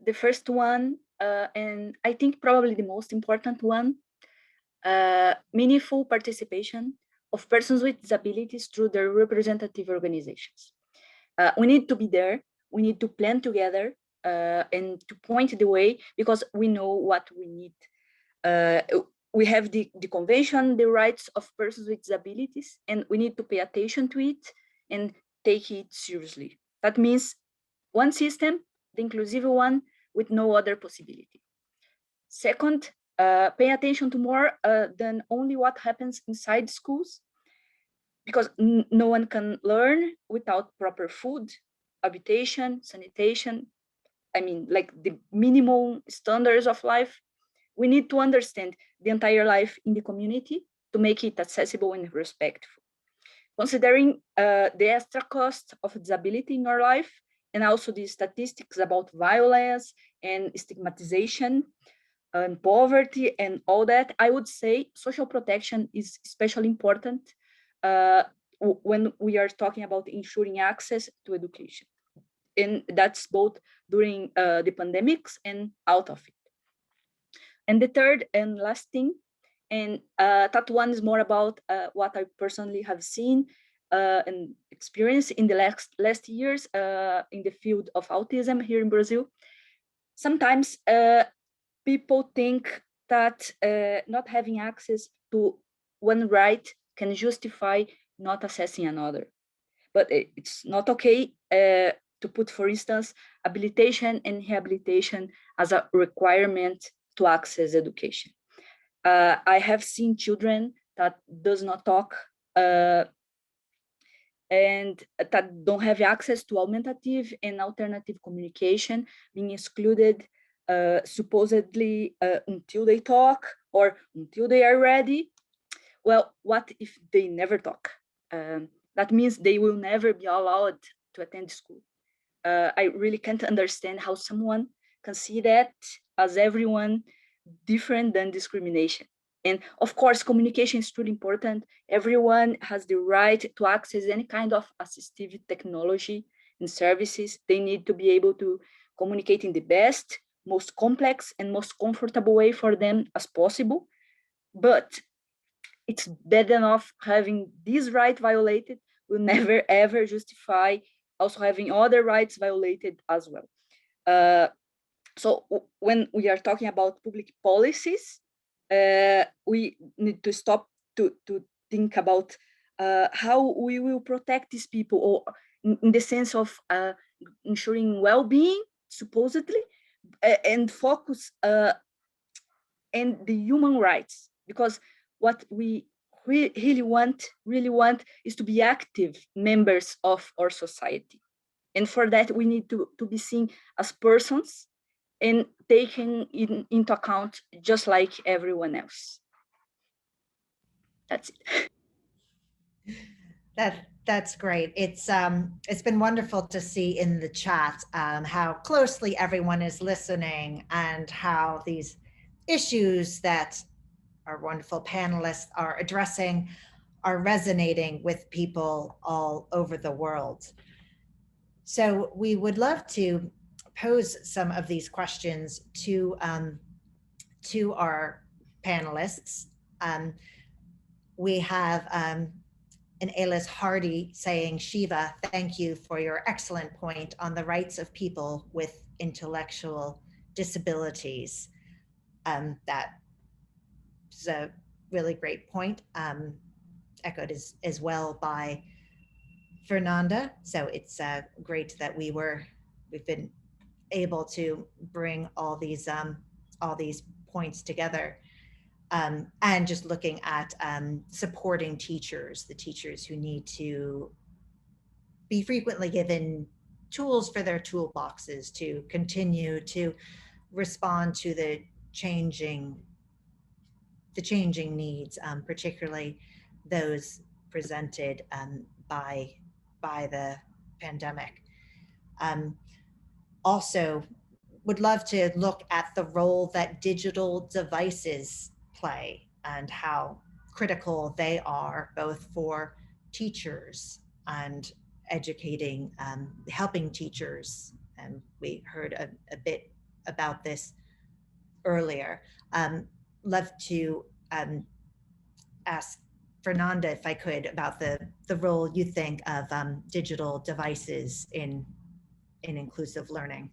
The first one, and I think probably the most important one, meaningful participation of persons with disabilities through their representative organizations. We need to be there. We need to plan together and to point the way, because we know what we need. We have the convention, the rights of persons with disabilities, and we need to pay attention to it and take it seriously. That means one system, the inclusive one, with no other possibility. Second, pay attention to more than only what happens inside schools, because no one can learn without proper food, habitation, sanitation. I mean, like the minimal standards of life. We need to understand the entire life in the community to make it accessible and respectful. Considering the extra cost of disability in our life, and also the statistics about violence and stigmatization and poverty and all that, I would say social protection is especially important when we are talking about ensuring access to education. And that's both during the pandemics and out of it. And the third and last thing, and that one is more about what I personally have seen and experienced in the last years in the field of autism here in Brazil. Sometimes people think that not having access to one right can justify not accessing another. But it's not okay to put, for instance, habilitation and rehabilitation as a requirement to access education. I have seen children that does not talk and that don't have access to augmentative and alternative communication being excluded supposedly until they talk or until they are ready. Well, what if they never talk? That means they will never be allowed to attend school. I really can't understand how someone can see that as everyone different than discrimination. And of course, communication is truly important. Everyone has the right to access any kind of assistive technology and services. They need to be able to communicate in the best, most complex, and most comfortable way for them as possible. But it's bad enough having this right violated will never ever justify also having other rights violated as well. So when we are talking about public policies, we need to stop to think about how we will protect these people, or in the sense of ensuring well-being, supposedly, and focus on the human rights, because what we really want is to be active members of our society. And for that, we need to be seen as persons and taken into account just like everyone else. That's it. That's great. It's been wonderful to see in the chat how closely everyone is listening and how these issues that our wonderful panelists are addressing are resonating with people all over the world. So we would love to pose some of these questions to our panelists. We have an Alice Hardy saying, Shiva, thank you for your excellent point on the rights of people with intellectual disabilities. That is a really great point, echoed as well by Fernanda. So it's great that we've been able to bring all these points together. And just looking at supporting teachers, the teachers who need to be frequently given tools for their toolboxes to continue to respond to the changing needs, particularly those presented by the pandemic. Also, would love to look at the role that digital devices play and how critical they are both for teachers and educating, helping teachers. And we heard a bit about this earlier. Love to ask Fernanda, if I could, about the role you think of digital devices in inclusive learning.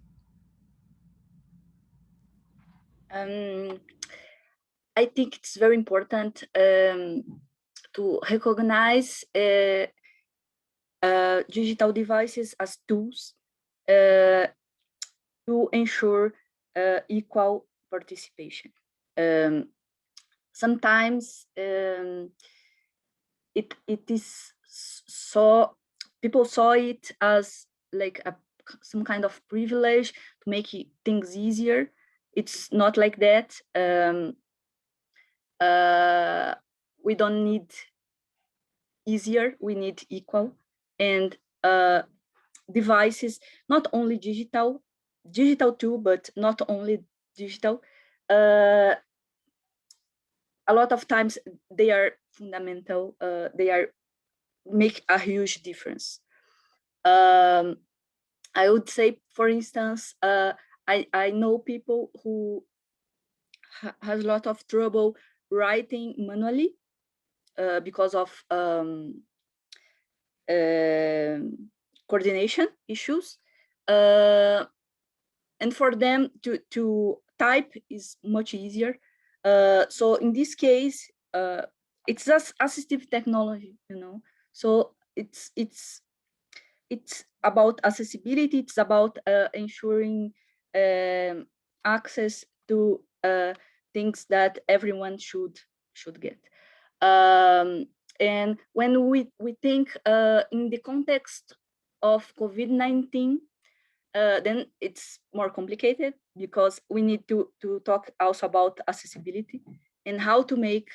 I think it's very important to recognize digital devices as tools to ensure equal participation. Sometimes it is so people saw it as like some kind of privilege to make things easier. It's not like that. We don't need easier, we need equal. And devices, not only digital too, but not only digital. A lot of times they are fundamental, they make a huge difference. I would say, for instance, I know people who has a lot of trouble writing manually because of coordination issues, and for them to type is much easier. So in this case, it's just assistive technology, you know. So it's about accessibility. It's about ensuring access to things that everyone should get. And when we think in the context of COVID-19, then it's more complicated, because we need to talk also about accessibility and how to make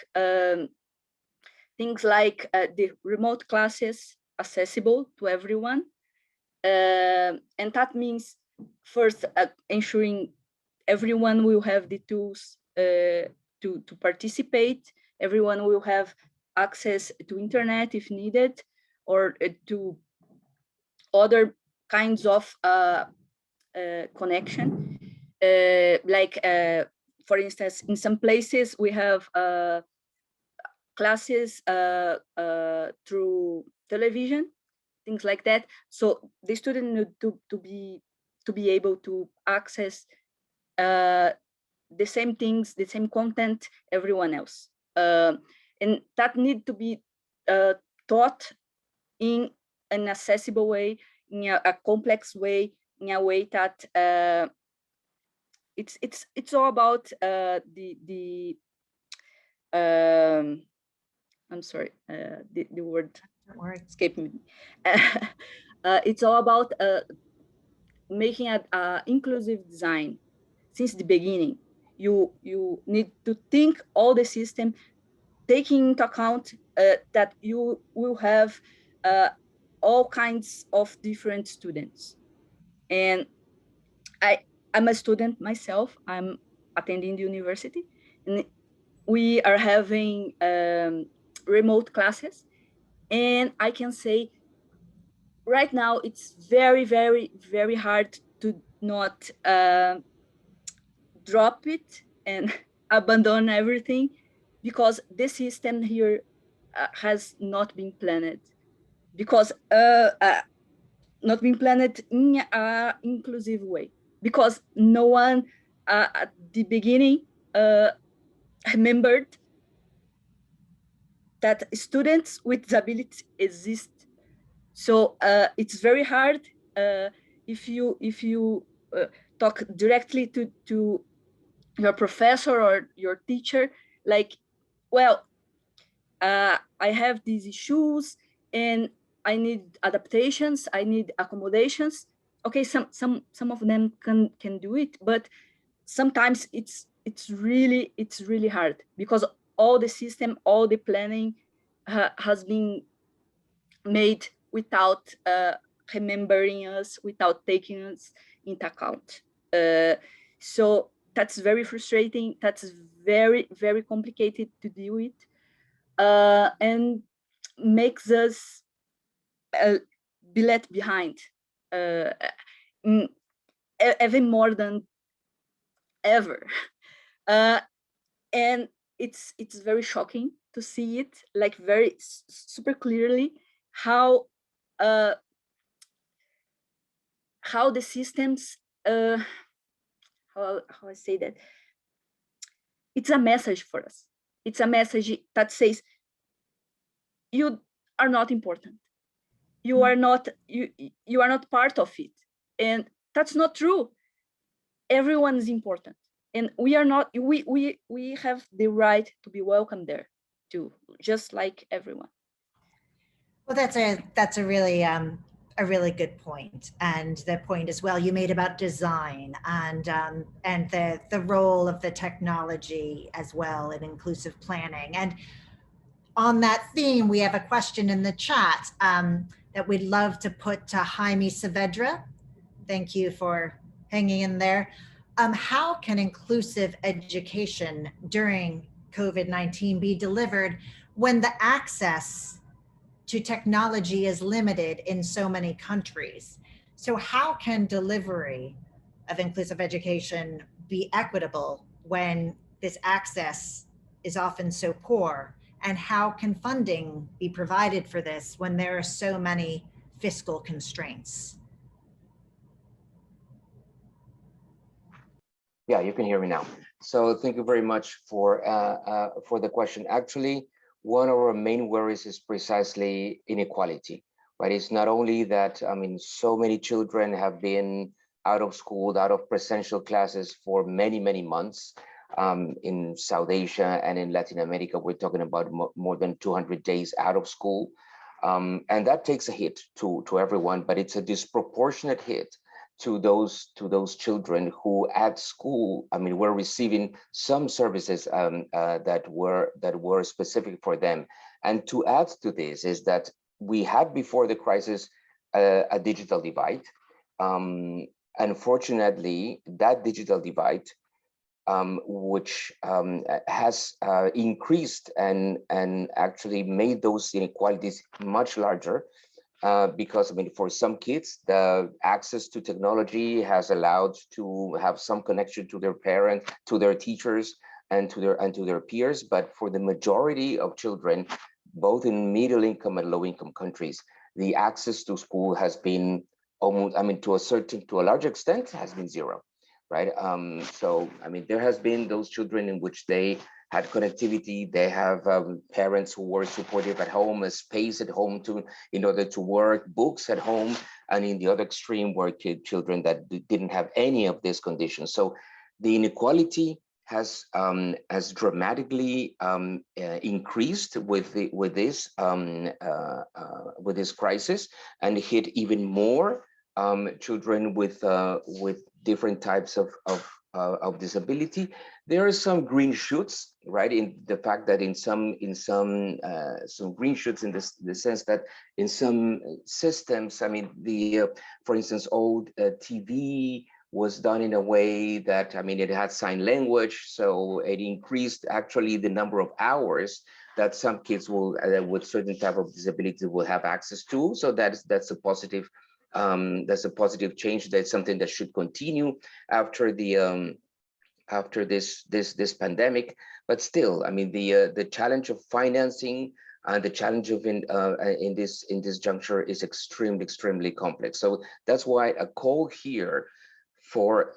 things like the remote classes accessible to everyone. And that means first ensuring everyone will have the tools to participate. Everyone will have access to internet if needed, or to other kinds of connection. For instance, in some places we have classes through television, things like that. So the student need to be able to access the same things, the same content everyone else, and that need to be taught in an accessible way, in a complex way, in a way that it's all about I'm sorry, the word escaped me. It's all about making an inclusive design since the beginning. You need to think all the system, taking into account that you will have all kinds of different students. And I'm a student myself. I'm attending the university, and we are having remote classes. And I can say right now it's very, very, very hard to not drop it and abandon everything, because the system here has not been planned, because not been planned in an inclusive way, because no one at the beginning remembered that students with disabilities exist. So it's very hard if you talk directly to your professor or your teacher, like, well, I have these issues and I need adaptations, I need accommodations. Okay, some of them can do it, but sometimes it's really hard, because all the system, all the planning has been made without remembering us, without taking us into account. So that's very frustrating. That's very, very complicated to deal with, and makes us be left behind, even more than ever. And it's very shocking to see it, like, very super clearly how the systems, how I say that, it's a message for us. It's a message that says you are not important, you are not part of it, and that's not true. Everyone is important, and we are not. We have the right to be welcome there too, just like everyone. Well, that's a really good point, and the point as well you made about design and the role of the technology as well in inclusive planning. And on that theme, we have a question in the chat that we'd love to put to Jaime Saavedra. Thank you for hanging in there. How can inclusive education during COVID-19 be delivered when the access to technology is limited in so many countries? So how can delivery of inclusive education be equitable when this access is often so poor? And how can funding be provided for this when there are so many fiscal constraints? Yeah, you can hear me now. So thank you very much for the question. Actually, one of our main worries is precisely inequality, right? It's not only that, I mean, so many children have been out of school, out of presential classes for many, many months. In South Asia and in Latin America, we're talking about more than 200 days out of school. And that takes a hit to everyone, but it's a disproportionate hit to those children who at school, I mean, were receiving some services that were specific for them. And to add to this is that we had before the crisis a digital divide. Unfortunately, that digital divide which has increased and actually made those inequalities much larger. Because I mean, for some kids, the access to technology has allowed to have some connection to their parents, to their teachers, and to their peers. But for the majority of children, both in middle income and low income countries, the access to school has been almost, I mean, to a large extent, has been zero, right? So I mean, there has been those children in which they had connectivity, they have parents who were supportive at home, a space at home in order to work, books at home, and in the other extreme were children that didn't have any of these conditions. So the inequality has dramatically increased with this crisis, and hit even more children with different types of disability. There are some green shoots, right? In the fact that in some green shoots in the sense that in some systems, I mean, for instance, old TV was done in a way that, I mean, it had sign language, so it increased actually the number of hours that some kids will, with certain type of disability, will have access to. So that's a positive. That's a positive change. That's something that should continue after the after this pandemic. But still, I mean, the challenge of financing and the challenge of in this juncture is extremely complex. So that's why a call here for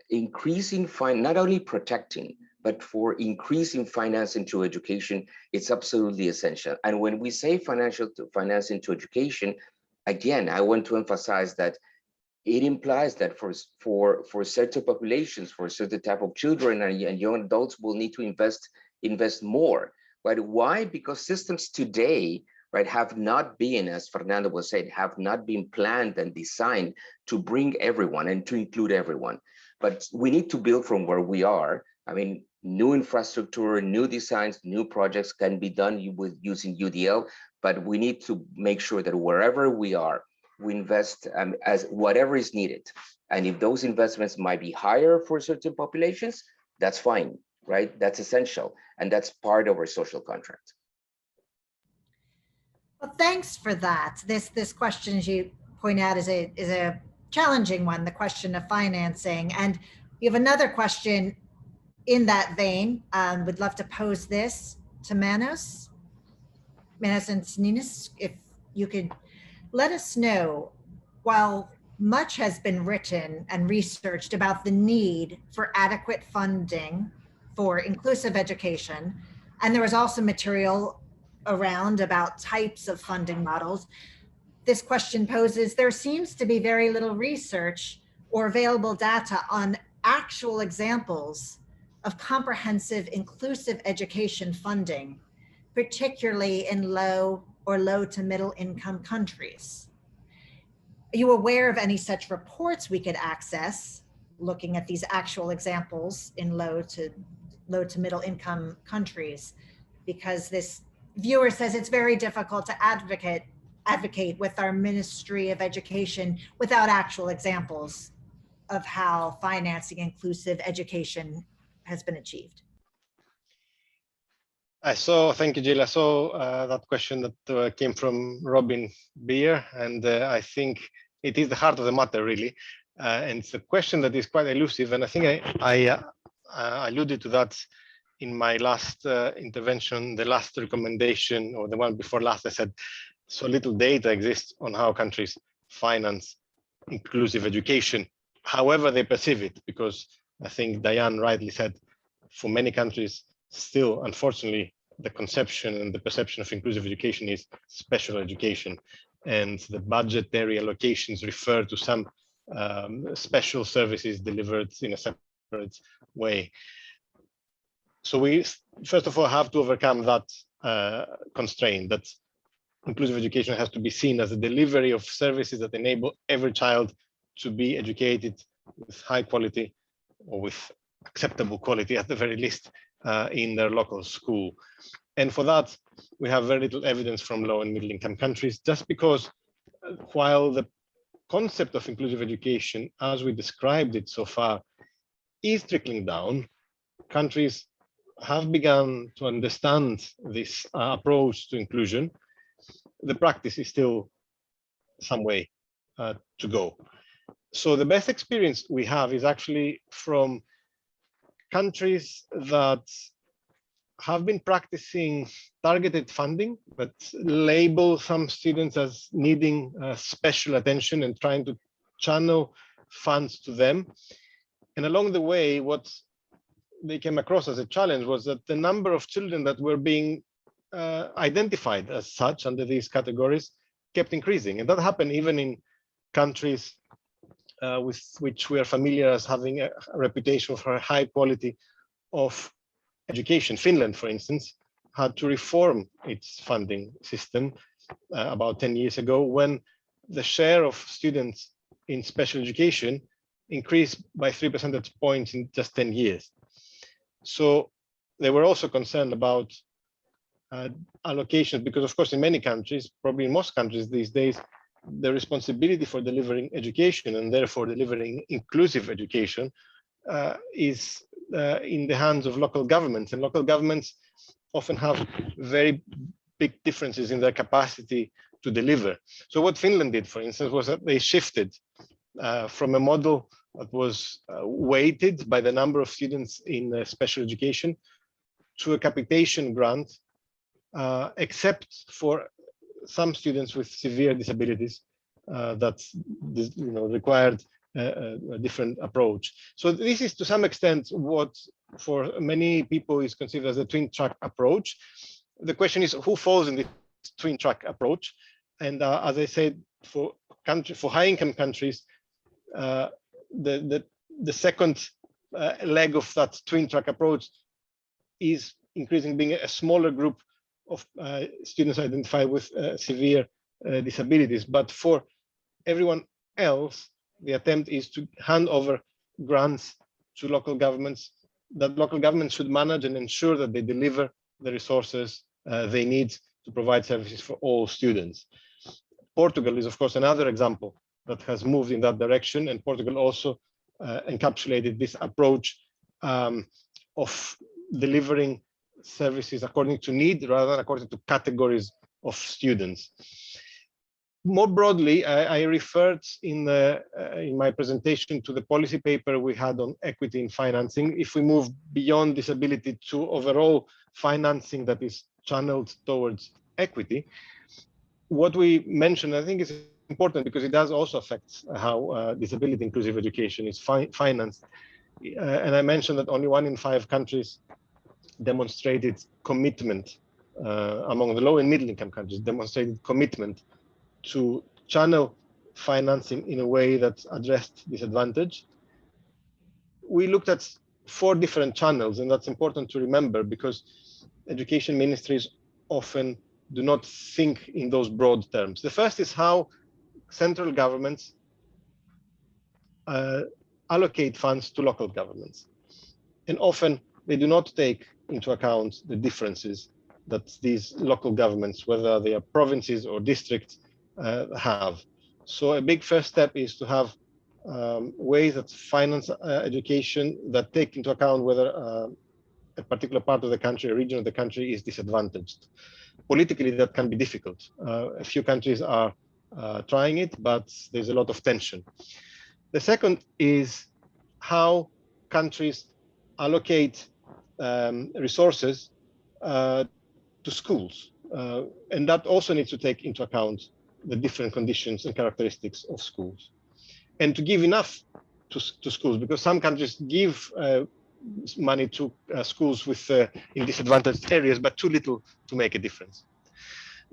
increasing not only protecting, but for increasing finance into education, it's absolutely essential. And when we say finance into education, again, I want to emphasize that it implies that for certain populations, for certain type of children and young adults, will need to invest more. But why? Because systems today, right, have not been, as Fernando was saying, have not been planned and designed to bring everyone and to include everyone. But we need to build from where we are. I mean, new infrastructure, new designs, new projects can be done with using UDL, but we need to make sure that wherever we are, we invest as whatever is needed. And if those investments might be higher for certain populations, that's fine, right? That's essential. And that's part of our social contract. Well, thanks for that. This question, as you point out, is a challenging one, the question of financing. And we have another question in that vein. Would love to pose this to Manos and Ninas, if you could let us know, while much has been written and researched about the need for adequate funding for inclusive education, and there was also material around about types of funding models, this question poses, there seems to be very little research or available data on actual examples of comprehensive inclusive education funding, particularly in low to middle income countries. Are you aware of any such reports we could access looking at these actual examples in low to middle income countries? Because this viewer says it's very difficult to advocate with our Ministry of Education without actual examples of how financing inclusive education has been achieved. Thank you, Jill. I saw that question that came from Robin Beer, and I think it is the heart of the matter, really. And it's a question that is quite elusive, and I think I alluded to that in my last intervention, the last recommendation, or the one before last. I said, so little data exists on how countries finance inclusive education, however they perceive it, because I think Diane rightly said, for many countries, still, unfortunately, the conception and the perception of inclusive education is special education, and the budgetary allocations refer to some special services delivered in a separate way. So we, first of all, have to overcome that constraint, that inclusive education has to be seen as a delivery of services that enable every child to be educated with high quality, or with acceptable quality at the very least, in their local school. And for that, we have very little evidence from low and middle income countries, just because while the concept of inclusive education, as we described it so far, is trickling down, countries have begun to understand this approach to inclusion, the practice is still some way to go. So the best experience we have is actually from countries that have been practicing targeted funding, but label some students as needing special attention and trying to channel funds to them. And along the way, what they came across as a challenge was that the number of children that were being identified as such under these categories kept increasing. And that happened even in countries with which we are familiar as having a reputation for a high quality of education. Finland, for instance, had to reform its funding system about 10 years ago when the share of students in special education increased by 3 percentage points in just 10 years. So they were also concerned about allocations because, of course, in many countries, probably in most countries these days, the responsibility for delivering education and therefore delivering inclusive education is in the hands of local governments, and local governments often have very big differences in their capacity to deliver. So what Finland did, for instance, was that they shifted from a model that was weighted by the number of students in special education to a capitation grant, except for some students with severe disabilities that required a different approach. So this is to some extent what for many people is considered as a twin track approach. The question is who falls in this twin track approach? And as I said, for high income countries, the second leg of that twin track approach is increasing, being a smaller group of students identified with severe disabilities. But for everyone else, the attempt is to hand over grants to local governments that local governments should manage and ensure that they deliver the resources they need to provide services for all students. Portugal is, of course, another example that has moved in that direction, and Portugal also encapsulated this approach of delivering services according to need rather than according to categories of students. More broadly, I referred in my presentation to the policy paper we had on equity in financing. If we move beyond disability to overall financing that is channeled towards equity, what we mentioned, I think, is important because it does also affect how disability inclusive education is financed. And I mentioned that only 1 in 5 countries demonstrated commitment among the low and middle income countries, demonstrated commitment to channel financing in a way that addressed disadvantage. We looked at 4 different channels, and that's important to remember because education ministries often do not think in those broad terms. The first is how central governments allocate funds to local governments. And often they do not take into account the differences that these local governments, whether they are provinces or districts, have. So a big first step is to have ways that finance education that take into account whether a particular part of the country, a region of the country is disadvantaged. Politically, that can be difficult. A few countries are trying it, but there's a lot of tension. The second is how countries allocate resources to schools. And that also needs to take into account the different conditions and characteristics of schools. And to give enough to schools, because some countries give money to schools with in disadvantaged areas, but too little to make a difference.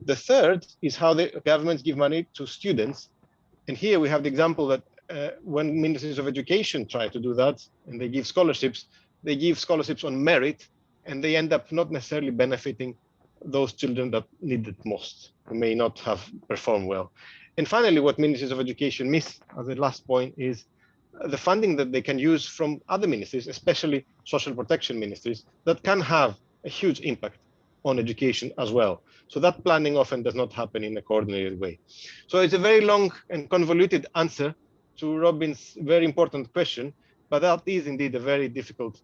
The third is how the governments give money to students. And here we have the example that when ministries of education try to do that and they give scholarships on merit, and they end up not necessarily benefiting those children that need it most, who may not have performed well. And finally, what ministries of education miss as a last point is the funding that they can use from other ministries, especially social protection ministries, that can have a huge impact on education as well. So that planning often does not happen in a coordinated way. So it's a very long and convoluted answer to Robin's very important question, but that is indeed a very difficult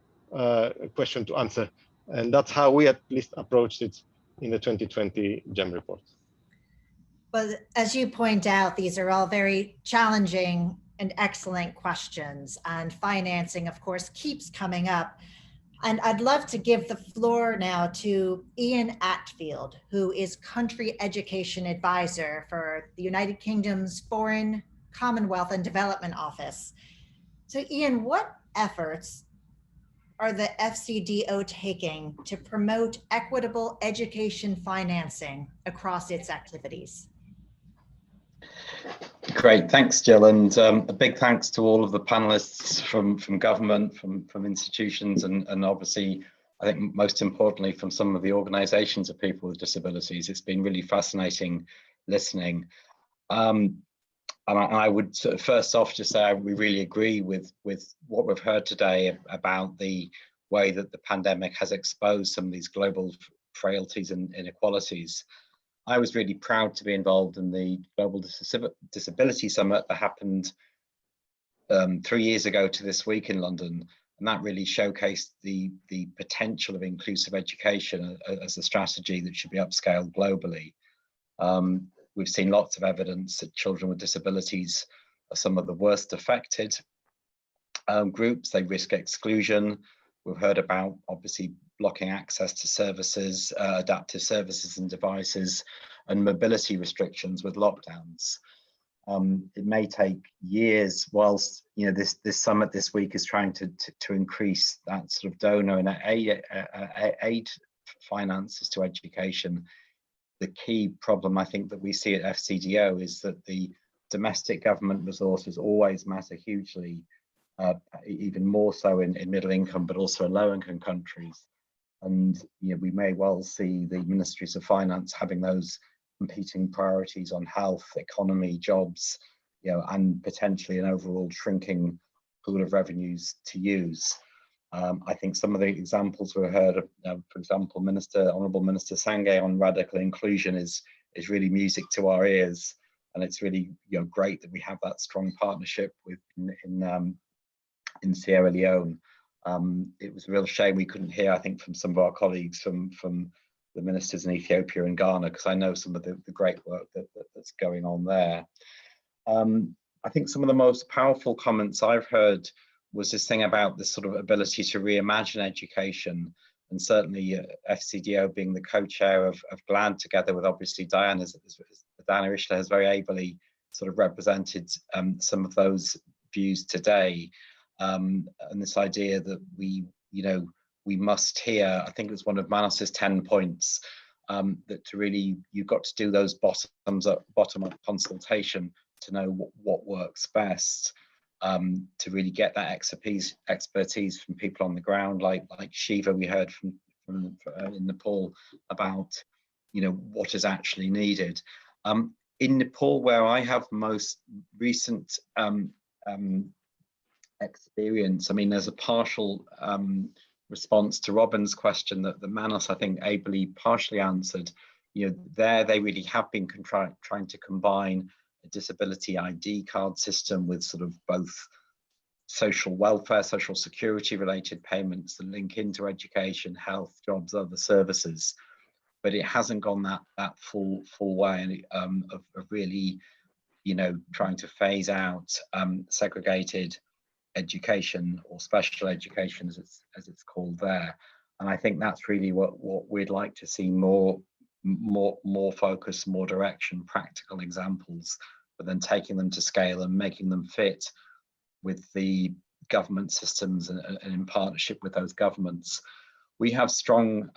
question to answer. And that's how we at least approached it in the 2020 GEM report. But as you point out, these are all very challenging and excellent questions, and financing, of course, keeps coming up. And I'd love to give the floor now to Ian Atfield, who is Country Education Advisor for the United Kingdom's Foreign, Commonwealth and Development Office. So Ian, what efforts are the FCDO taking to promote equitable education financing across its activities? Great, thanks, Jill, and a big thanks to all of the panelists from government, from institutions, and obviously, I think most importantly, from some of the organisations of people with disabilities. It's been really fascinating listening. And I would first off just say we really agree with what we've heard today about the way that the pandemic has exposed some of these global frailties and inequalities. I was really proud to be involved in the Global Disability Summit that happened 3 years ago to this week in London, and that really showcased the potential of inclusive education as a strategy that should be upscaled globally. We've seen lots of evidence that children with disabilities are some of the worst affected groups. They risk exclusion. We've heard about obviously blocking access to services, adaptive services and devices, and mobility restrictions with lockdowns. It may take years, whilst this summit this week is trying to increase that sort of donor and aid finances to education. The key problem I think that we see at FCDO is that the domestic government resources always matter hugely, even more so in middle income, but also in low income countries. And we may well see the Ministries of Finance having those competing priorities on health, economy, jobs, and potentially an overall shrinking pool of revenues to use. I think some of the examples we heard of, for example, Honourable Minister Sangay on radical inclusion is really music to our ears, and it's really great that we have that strong partnership with in Sierra Leone. It was a real shame we couldn't hear, I think, from some of our colleagues from the ministers in Ethiopia and Ghana, because I know some of the great work that's going on there. I think some of the most powerful comments I've heard was this thing about this sort of ability to reimagine education, and certainly FCDO being the co-chair of GLAD, together with obviously Diane Richler has very ably sort of represented some of those views today. And this idea that we must hear, I think it was one of Manos's 10 points, that to really, you've got to do those bottom-up consultation to know what works best, to really get that expertise from people on the ground, like Shiva we heard from in Nepal about, what is actually needed. In Nepal, where I have most recent experience, I mean, there's a partial response to Robin's question that Manos, I think, ably partially answered. There they really have been trying to combine a disability ID card system with sort of both social welfare, social security related payments that link into education, health, jobs, other services. But it hasn't gone that full way of really, trying to phase out segregated education, or special education as it's called there. And I think that's really what we'd like to see more focus, more direction, practical examples, but then taking them to scale and making them fit with the government systems and in partnership with those governments. We have strong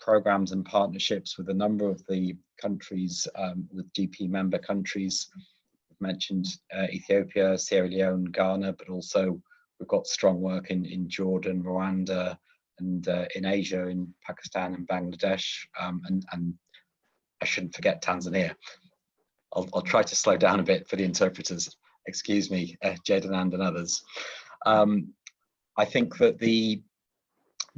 programs and partnerships with a number of the countries, with GP member countries. We've mentioned Ethiopia, Sierra Leone, Ghana, but also we've got strong work in Jordan, Rwanda, and in Asia, in Pakistan and Bangladesh, and I shouldn't forget Tanzania. I'll try to slow down a bit for the interpreters. Excuse me, Jadenand and others. I think that the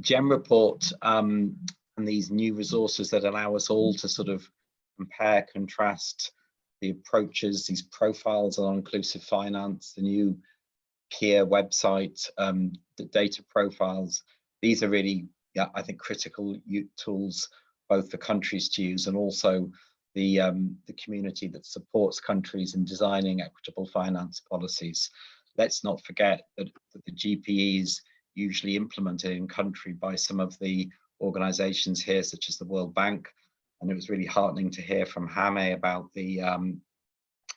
GEM report and these new resources that allow us all to sort of compare, contrast the approaches, these profiles on inclusive finance, the new Kia website, the data profiles, These are really, yeah, I think critical tools both for countries to use and also the community that supports countries in designing equitable finance policies. Let's not forget that the GPE is usually implemented in country by some of the organizations here, such as the World Bank. And it was really heartening to hear from Hame about the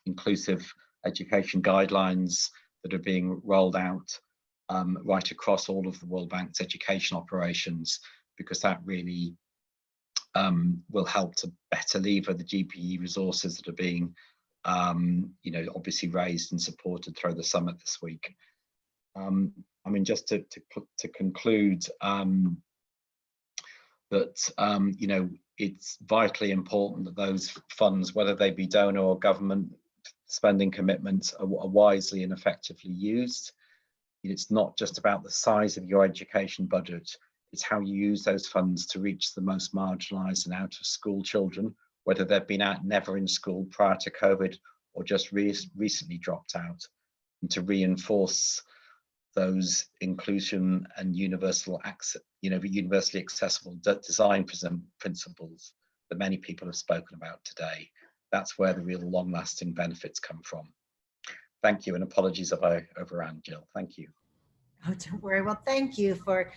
inclusive education guidelines that are being rolled out right across all of the World Bank's education operations, because that really will help to better lever the GPE resources that are being, you know, obviously raised and supported through the summit this week. I mean, just to conclude, that you know, it's vitally important that those funds, whether they be donor or government spending commitments, are wisely and effectively used. It's not just about the size of your education budget, it's how you use those funds to reach the most marginalized and out of school children, whether they've been out never in school prior to COVID or just recently dropped out, and to reinforce those inclusion and universal access, you know, universally accessible design principles that many people have spoken about today. That's where the real long-lasting benefits come from. Thank you, and apologies if I overran, Jill. Thank you. Oh, don't worry. Well, thank you for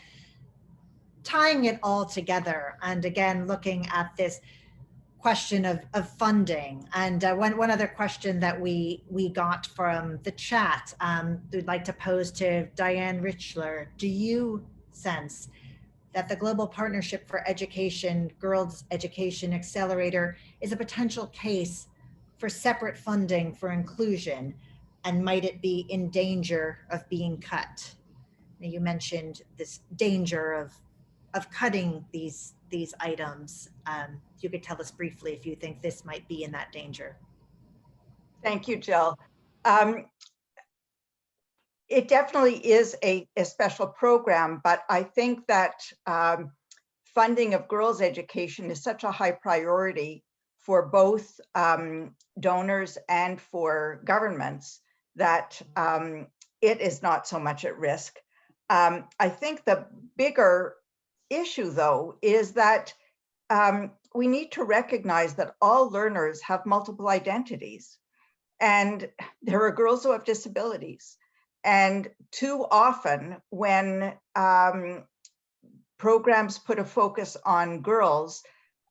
tying it all together. And again, looking at this question of funding. And one other question that we got from the chat, we'd like to pose to Diane Richler. Do you sense that the Global Partnership for Education, Girls Education Accelerator is a potential case for separate funding for inclusion? And might it be in danger of being cut? Now, you mentioned this danger of cutting these items. You could tell us briefly if you think this might be in that danger. Thank you, Jill. It definitely is a special program, but I think that funding of girls' education is such a high priority for both donors and for governments that it is not so much at risk. I think the bigger issue, though, is that we need to recognize that all learners have multiple identities, and there are girls who have disabilities. And too often when programs put a focus on girls,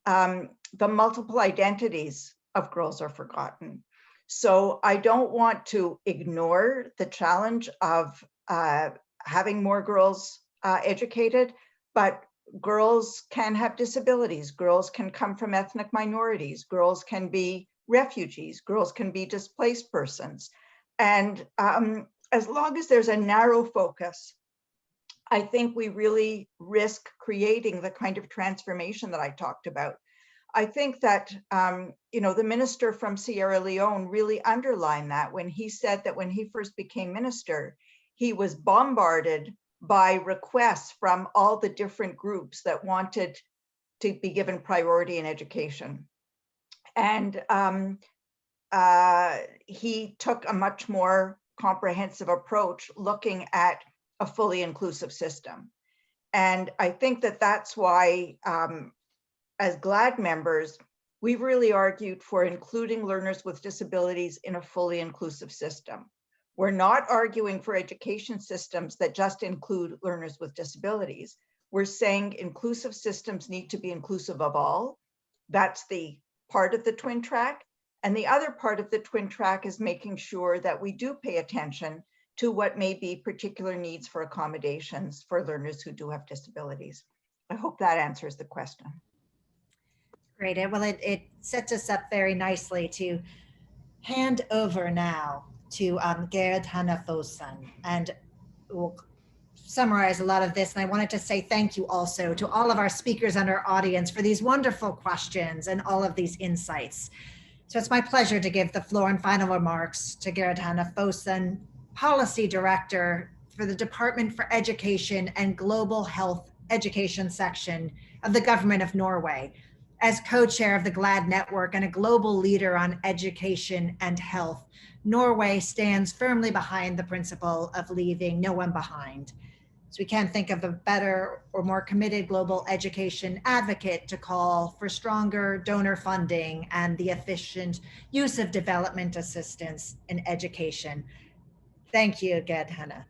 the multiple identities of girls are forgotten. So I don't want to ignore the challenge of having more girls educated, but girls can have disabilities. Girls can come from ethnic minorities. Girls can be refugees. Girls can be displaced persons. And as long as there's a narrow focus, I think we really risk creating the kind of transformation that I talked about. I think that, you know, the minister from Sierra Leone really underlined that when he said that when he first became minister, he was bombarded by requests from all the different groups that wanted to be given priority in education. And he took a much more comprehensive approach looking at a fully inclusive system. And I think that that's why, as GLAD members, we've really argued for including learners with disabilities in a fully inclusive system. We're not arguing for education systems that just include learners with disabilities. We're saying inclusive systems need to be inclusive of all. That's the part of the twin track. And the other part of the twin track is making sure that we do pay attention to what may be particular needs for accommodations for learners who do have disabilities. I hope that answers the question. Great. Well, it sets us up very nicely to hand over now to Gerd Hanna-Fossen, and we'll summarize a lot of this. And I wanted to say thank you also to all of our speakers and our audience for these wonderful questions and all of these insights. So it's my pleasure to give the floor and final remarks to Gerd Hanna-Fossen, Policy Director for the Department for Education and Global Health Education section of the Government of Norway. As co-chair of the GLAD network and a global leader on education and health, Norway stands firmly behind the principle of leaving no one behind. So we can't think of a better or more committed global education advocate to call for stronger donor funding and the efficient use of development assistance in education. Thank you again, Hannah.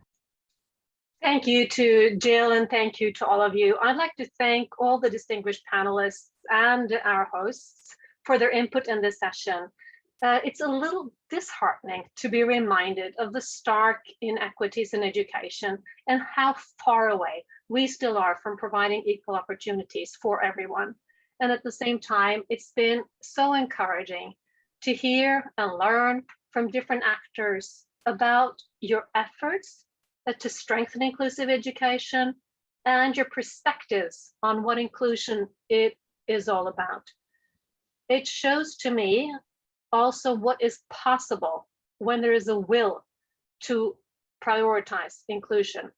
Thank you to Jill, and thank you to all of you. I'd like to thank all the distinguished panelists and our hosts for their input in this session. It's a little disheartening to be reminded of the stark inequities in education and how far away we still are from providing equal opportunities for everyone. And at the same time, it's been so encouraging to hear and learn from different actors about your efforts to strengthen inclusive education and your perspectives on what inclusion is all about. It shows to me also what is possible when there is a will to prioritize inclusion.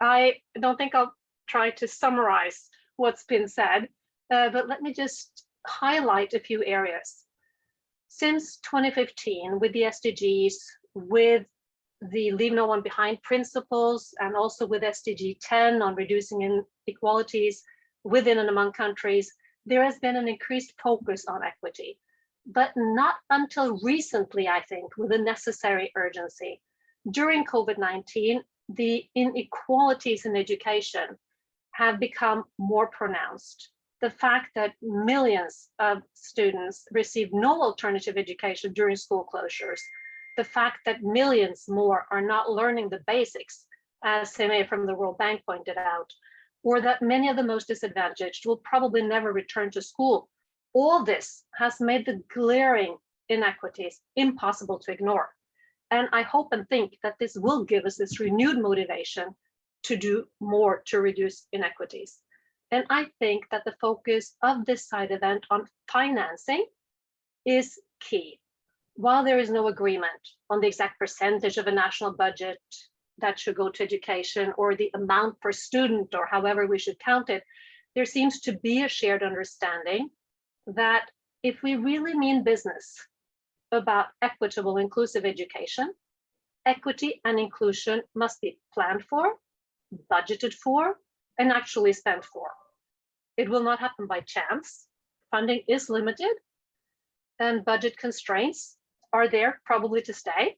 I don't think I'll try to summarize what's been said, but let me just highlight a few areas. Since 2015, with the SDGs, with the Leave No One Behind principles, and also with SDG 10 on reducing inequalities within and among countries, there has been an increased focus on equity, but not until recently, I think, with the necessary urgency. During COVID-19, the inequalities in education have become more pronounced. The fact that millions of students receive no alternative education during school closures, the fact that millions more are not learning the basics, as Seme from the World Bank pointed out, or that many of the most disadvantaged will probably never return to school. All this has made the glaring inequities impossible to ignore. And I hope and think that this will give us this renewed motivation to do more to reduce inequities. And I think that the focus of this side event on financing is key. While there is no agreement on the exact percentage of a national budget that should go to education or the amount per student or however we should count it, there seems to be a shared understanding that if we really mean business about equitable, inclusive education, equity and inclusion must be planned for, budgeted for, and actually spent for. It will not happen by chance. Funding is limited and budget constraints are there probably to stay.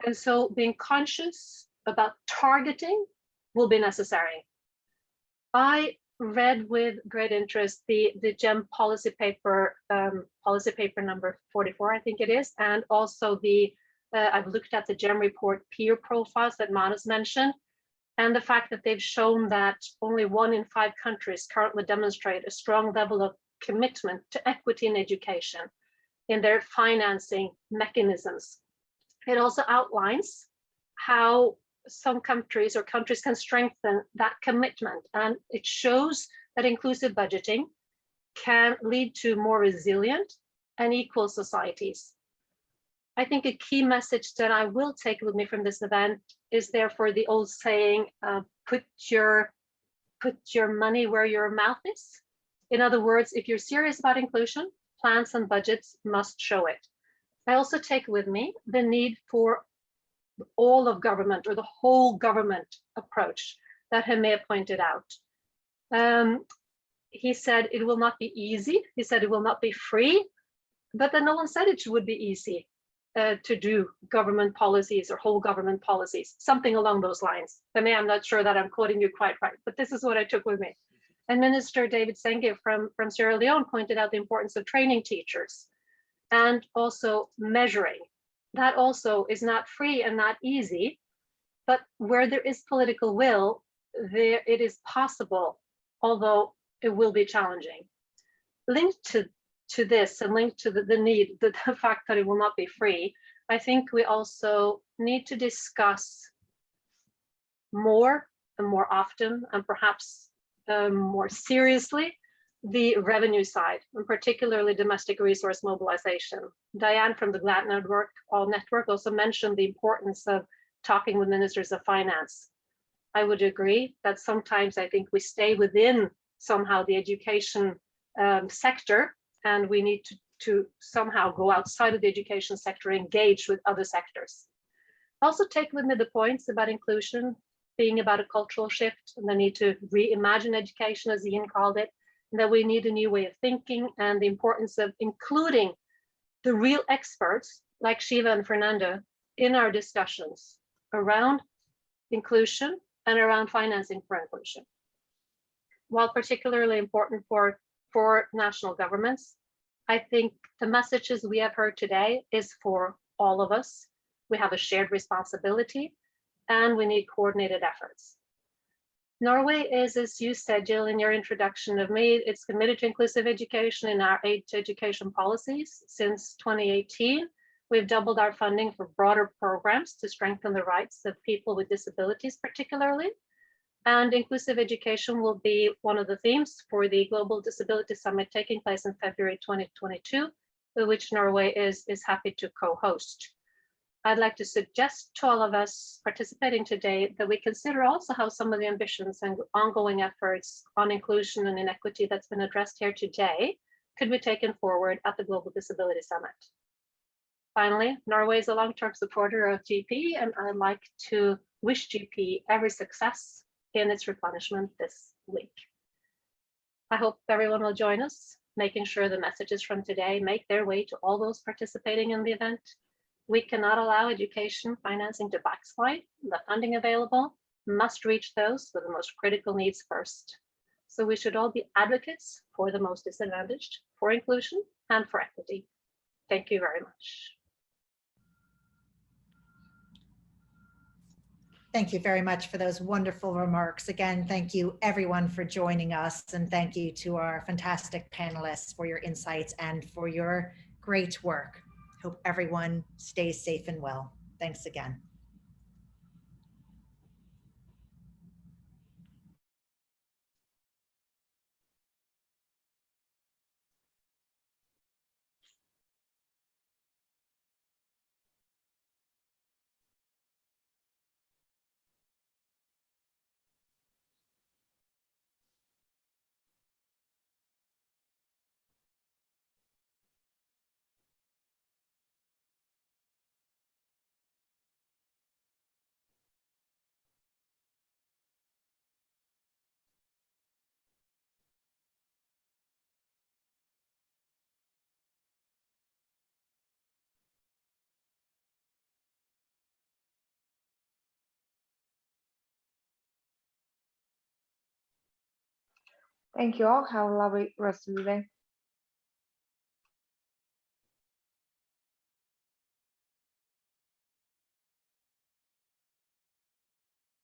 And so being conscious about targeting will be necessary. I read with great interest the GEM policy paper number 44, I think it is, and also I've looked at the GEM report peer profiles that Manas mentioned, and the fact that they've shown that only 1 in 5 countries currently demonstrate a strong level of commitment to equity in education in their financing mechanisms. It also outlines how some countries can strengthen that commitment, and it shows that inclusive budgeting can lead to more resilient and equal societies. I think a key message that I will take with me from this event is therefore the old saying, put your money where your mouth is. In other words, if you're serious about inclusion, plans and budgets must show it. I also take with me the need for all of government or the whole government approach that Heme pointed out. He said it will not be easy. He said it will not be free, but then no one said it would be easy to do government policies or whole government policies, something along those lines. Heme, I'm not sure that I'm quoting you quite right, but this is what I took with me. And Minister David Senge from Sierra Leone pointed out the importance of training teachers and also measuring. That also is not free and not easy, but where there is political will, it is possible, although it will be challenging. Linked to this and linked to the need, the fact that it will not be free, I think we also need to discuss more and more often and perhaps more seriously the revenue side, and particularly domestic resource mobilization. Diane from the GLAD network also mentioned the importance of talking with ministers of finance. I would agree that sometimes I think we stay within somehow the education sector, and we need to somehow go outside of the education sector, engage with other sectors. Also take with me the points about inclusion being about a cultural shift and the need to reimagine education, as Ian called it, and that we need a new way of thinking and the importance of including the real experts like Shiva and Fernando in our discussions around inclusion and around financing for inclusion. While particularly important for national governments, I think the messages we have heard today is for all of us. We have a shared responsibility and we need coordinated efforts. Norway is, as you said, Jill, in your introduction of me, it's committed to inclusive education in our aid to education policies. Since 2018, we've doubled our funding for broader programs to strengthen the rights of people with disabilities, particularly. And inclusive education will be one of the themes for the Global Disability Summit taking place in February 2022, which Norway is happy to co-host. I'd like to suggest to all of us participating today that we consider also how some of the ambitions and ongoing efforts on inclusion and inequity that's been addressed here today could be taken forward at the Global Disability Summit. Finally, Norway is a long-term supporter of GP, and I'd like to wish GP every success in its replenishment this week. I hope everyone will join us, making sure the messages from today make their way to all those participating in the event. We cannot allow education financing to backslide. The funding available must reach those with the most critical needs first. So we should all be advocates for the most disadvantaged, for inclusion and for equity. Thank you very much. Thank you very much for those wonderful remarks. Again, thank you everyone for joining us, and thank you to our fantastic panelists for your insights and for your great work. Hope everyone stays safe and well. Thanks again. Thank you all. Have a lovely rest of the day.